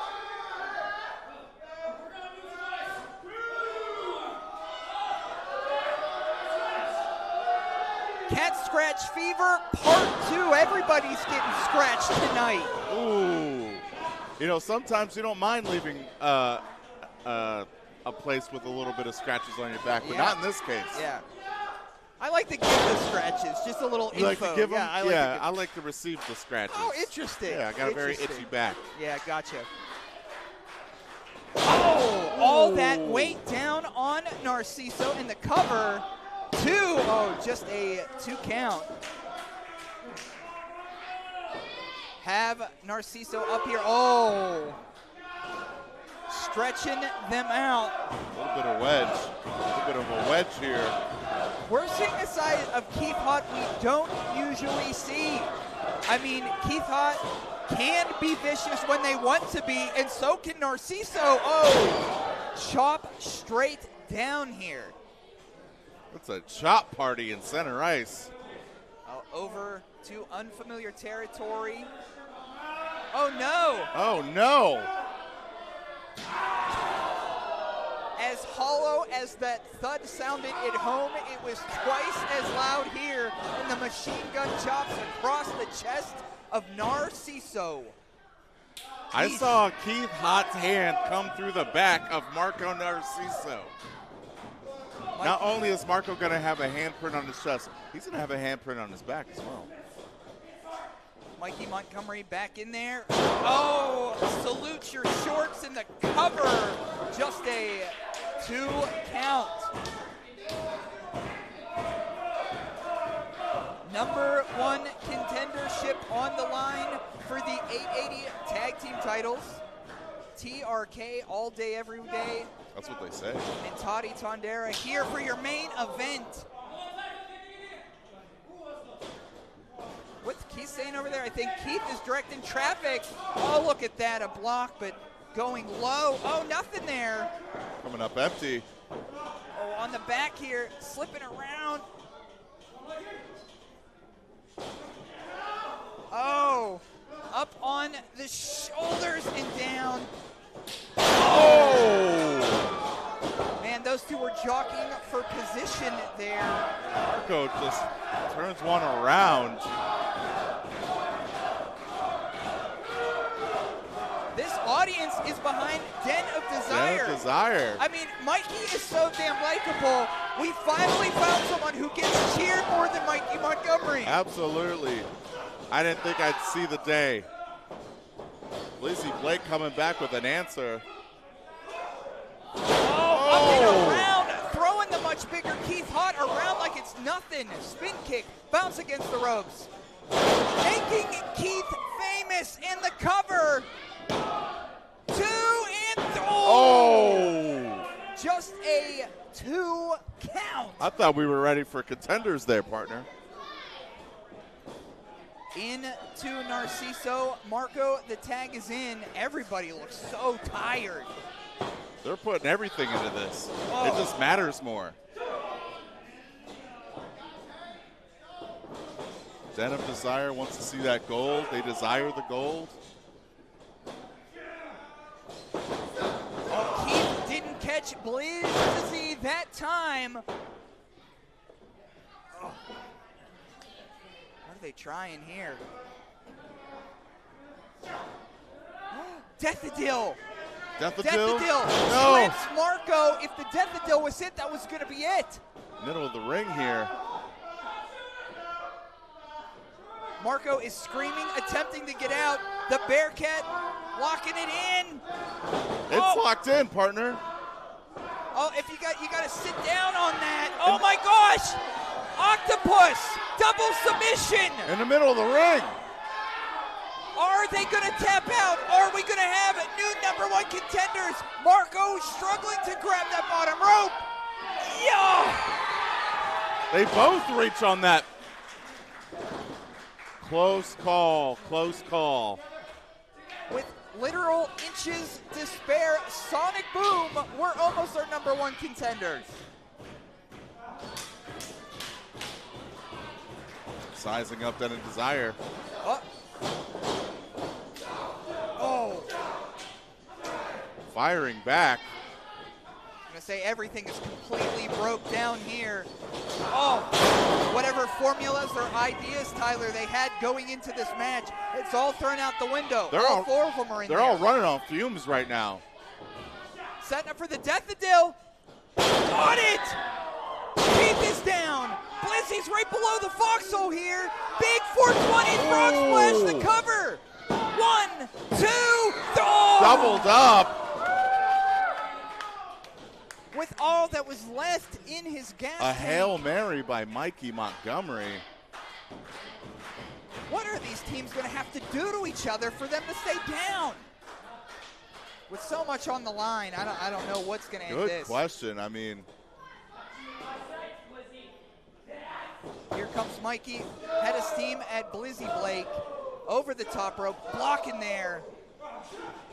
Cat Scratch Fever Part 2. Everybody's getting scratched tonight. Ooh. You know, sometimes you don't mind leaving a place with a little bit of scratches on your back, but not in this case. Yeah. I like to give the scratches, just a little You info. like to give them? Yeah, I like to receive the scratches. Oh, interesting. Yeah, I got a very itchy back. Yeah, gotcha. Oh, all that weight down on Narciso in the cover. 2. Oh, just a 2 count. Have Narciso up here. Oh. Stretching them out. A little bit of wedge. A little bit of a wedge here. We're seeing a side of Keith Hot we don't usually see. I mean, Keith Hot can be vicious when they want to be, and so can Narciso. Oh, chop straight down here. It's a chop party in center ice. Over to unfamiliar territory. Oh, no. Oh, no. As hollow as that thud sounded at home, it was twice as loud here in the machine gun chops across the chest of Narciso. I saw Keith Hot's hand come through the back of Marco Narciso. Not only is Marco going to have a handprint on his chest, he's going to have a handprint on his back as well. Mikey Montgomery back in there. Oh, salute your shorts in the cover. Just a 2 count. Number 1 contendership on the line for the 880 tag team titles. TRK all day, every day. That's what they say. And Toddy Tondera here for your main event. What's Keith saying over there? I think Keith is directing traffic. Oh, look at that, a block, but going low. Oh, nothing there. Coming up empty. Oh, on the back here, slipping around. Oh, up on the shoulders and down. Oh! Man, those two were jockeying for position there. Marco just turns one around. This audience is behind Den of Desire. Den of Desire. I mean, Mikey is so damn likable. We finally found someone who gets cheered more than Mikey Montgomery. Absolutely. I didn't think I'd see the day. Lizzie Blake coming back with an answer. Oh, up and around, throwing the much bigger Keith Hot around like it's nothing. Spin kick, bounce against the ropes. Making Keith famous in the cover. 2 and oh! Just a 2 count. I thought we were ready for contenders there, partner. Into Narciso. Marco, the tag is in. Everybody looks so tired. They're putting everything into this. Oh. It just matters more. Den of Desire wants to see that gold. They desire the gold. Oh, Keith didn't catch Blizzy that time. Oh. What are they trying here? Deathadil. Deathadil? No. Slips Marco. If the Deathadil was it, that was going to be it. Middle of the ring here. Marco is screaming, attempting to get out. The Bearcat locking it in. It's locked in, partner. Oh, if you got to sit down on that. Oh my gosh! Octopus, double submission. In the middle of the ring. Are they going to tap out? Are we going to have new #1 contenders? Marco struggling to grab that bottom rope. Yeah! They both reach on that. Close call, close call. With literal inches to spare, Sonic Boom, we're almost our #1 contenders. Sizing up Den of Desire. Oh. Firing back. I'm going to say everything is completely broke down here. Oh, whatever formulas or ideas, Tyler, they had going into this match, it's all thrown out the window. All four of them are in there. They're all running on fumes right now. Setting up for the Deathadil. Got it! Keith is down. Blizzy's right below the foxhole here. Big 420 frog splash, the cover. 1, 2, 3. Doubled up. With all that was left in his gas A tank. Hail Mary by Mikey Montgomery. What are these teams going to have to do to each other for them to stay down? With so much on the line, I don't know what's going to end this. Good question. I mean, here comes Mikey, head of steam at Blizzy Blake. Over the top rope, blocking there.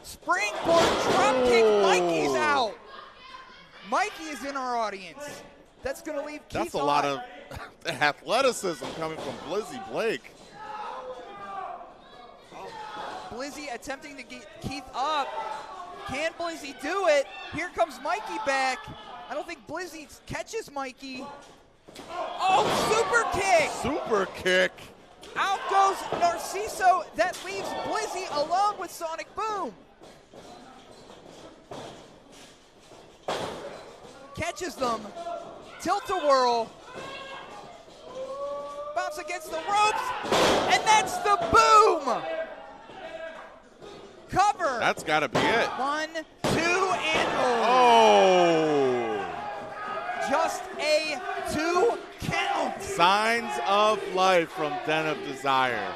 Springboard drop kick, Mikey's out. Mikey is in our audience. That's going to leave Keith that's a lot of athleticism coming from Blizzy Blake. Blizzy attempting to get Keith up. Can Blizzy do it? Here comes Mikey back. I don't think Blizzy catches Mikey. Oh, super kick! Super kick. Out goes Narciso. That leaves Blizzy alone with Sonic Boom. Catches them. Tilt-a-whirl. Bounce against the ropes. And that's the boom. Cover. That's got to be it. 1, 2, and oh. Just a 2 count. Signs of life from Den of Desire.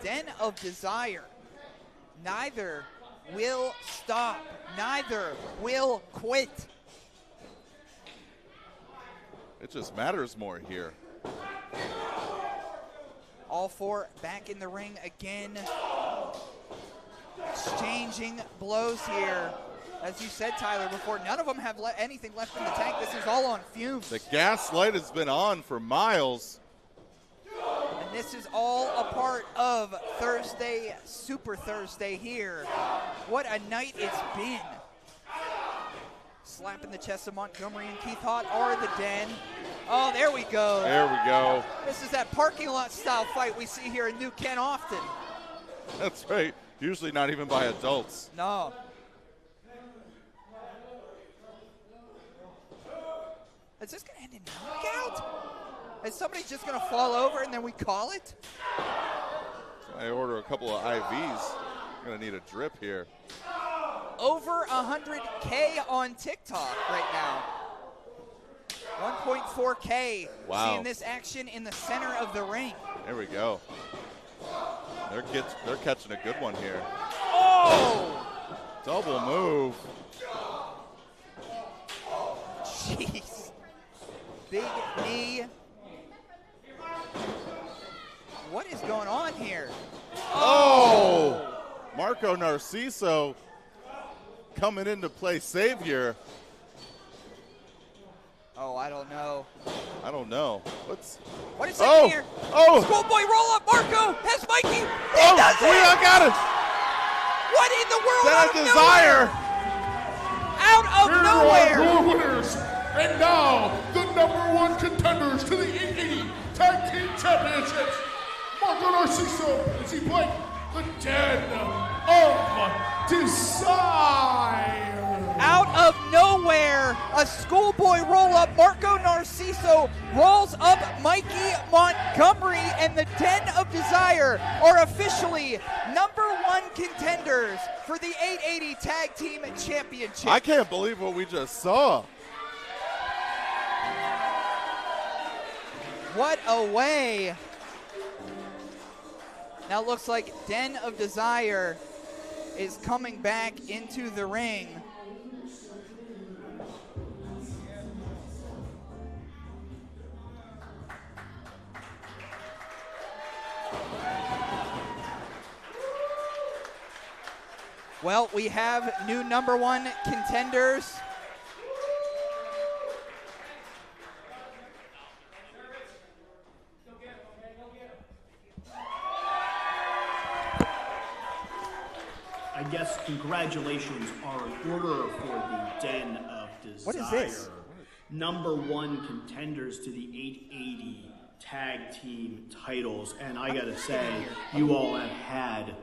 Den of Desire. Neither will stop. Neither will quit. It just matters more here. All four back in the ring again. Exchanging blows here. As you said, Tyler, before, none of them have anything left in the tank. This is all on fumes. The gas light has been on for miles. And this is all a part of Thursday, Super Thursday here. What a night it's been. Slapping the chest of Montgomery and Keith Hott are the Den. Oh, there we go. There we go. This is that parking lot style fight we see here in New Kent often. That's right. Usually not even by adults. No. Is this going to end in knockout? Is somebody just going to fall over and then we call it? I order a couple of IVs. I'm going to need a drip here. Over 100K on TikTok right now. 1.4K. Wow. Seeing this action in the center of the ring. There we go. They're catching a good one here. Oh! Double move. Jeez. Big knee. What is going on here? Oh! Marco Narciso coming in to play savior. Oh, I don't know. I don't know. What is it here? Oh! Schoolboy roll up. Marco has Mikey. He Oh, does it! Leon got it! What in the world? That Out of desire! Out of Here nowhere! are your winners, and now the #1 contenders to the 880 Tag Team Championships. Marco Narciso as he played the Den of Desire. Out of nowhere, a schoolboy roll-up. Marco Narciso rolls up Mikey Montgomery, and the Den of Desire are officially #1 contenders for the 880 Tag Team Championship. I can't believe what we just saw. What a way. Now it looks like Den of Desire is coming back into the ring. Well, we have new #1 contenders. I guess congratulations are in order for the Den of Desire. What is this? #1 contenders to the 880 Tag Team titles. And I gotta say, you all have had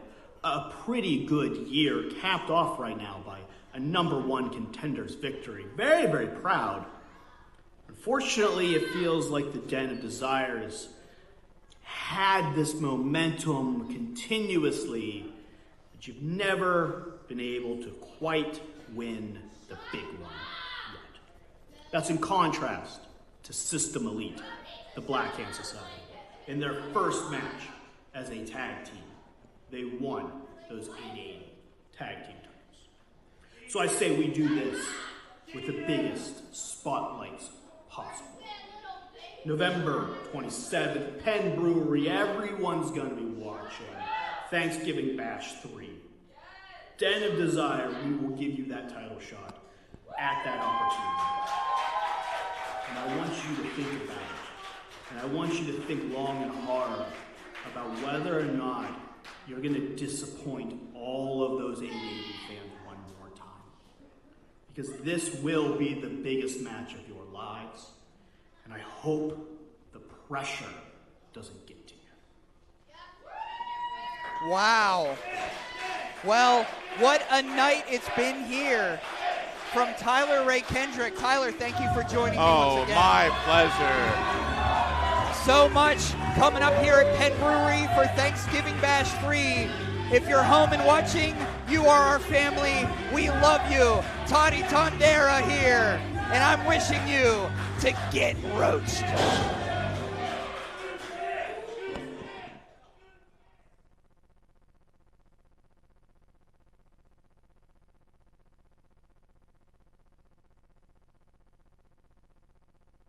a pretty good year, capped off right now by a #1 contenders victory. Very, very proud. Unfortunately, it feels like the Den of Desire has had this momentum continuously, but you've never been able to quite win the big one yet. That's in contrast to System Elite, the Black Hand Society. In their first match as a tag team, they won those 880 tag team titles. So I say we do this with the biggest spotlights possible. November 27th, Penn Brewery, everyone's gonna be watching. Thanksgiving Bash 3. Den of Desire, we will give you that title shot at that opportunity. And I want you to think about it. And I want you to think long and hard about whether or not you're going to disappoint all of those 880 fans one more time. Because this will be the biggest match of your lives. And I hope the pressure doesn't get to you. Wow. Well, what a night it's been here. From Tyler Ray Kendrick. Tyler, thank you for joining me once again. Oh, my pleasure. So much coming up here at Penn Brewery for Thanksgiving Bash 3. If you're home and watching, you are our family. We love you. Toddy Tondera here. And I'm wishing you to get roached.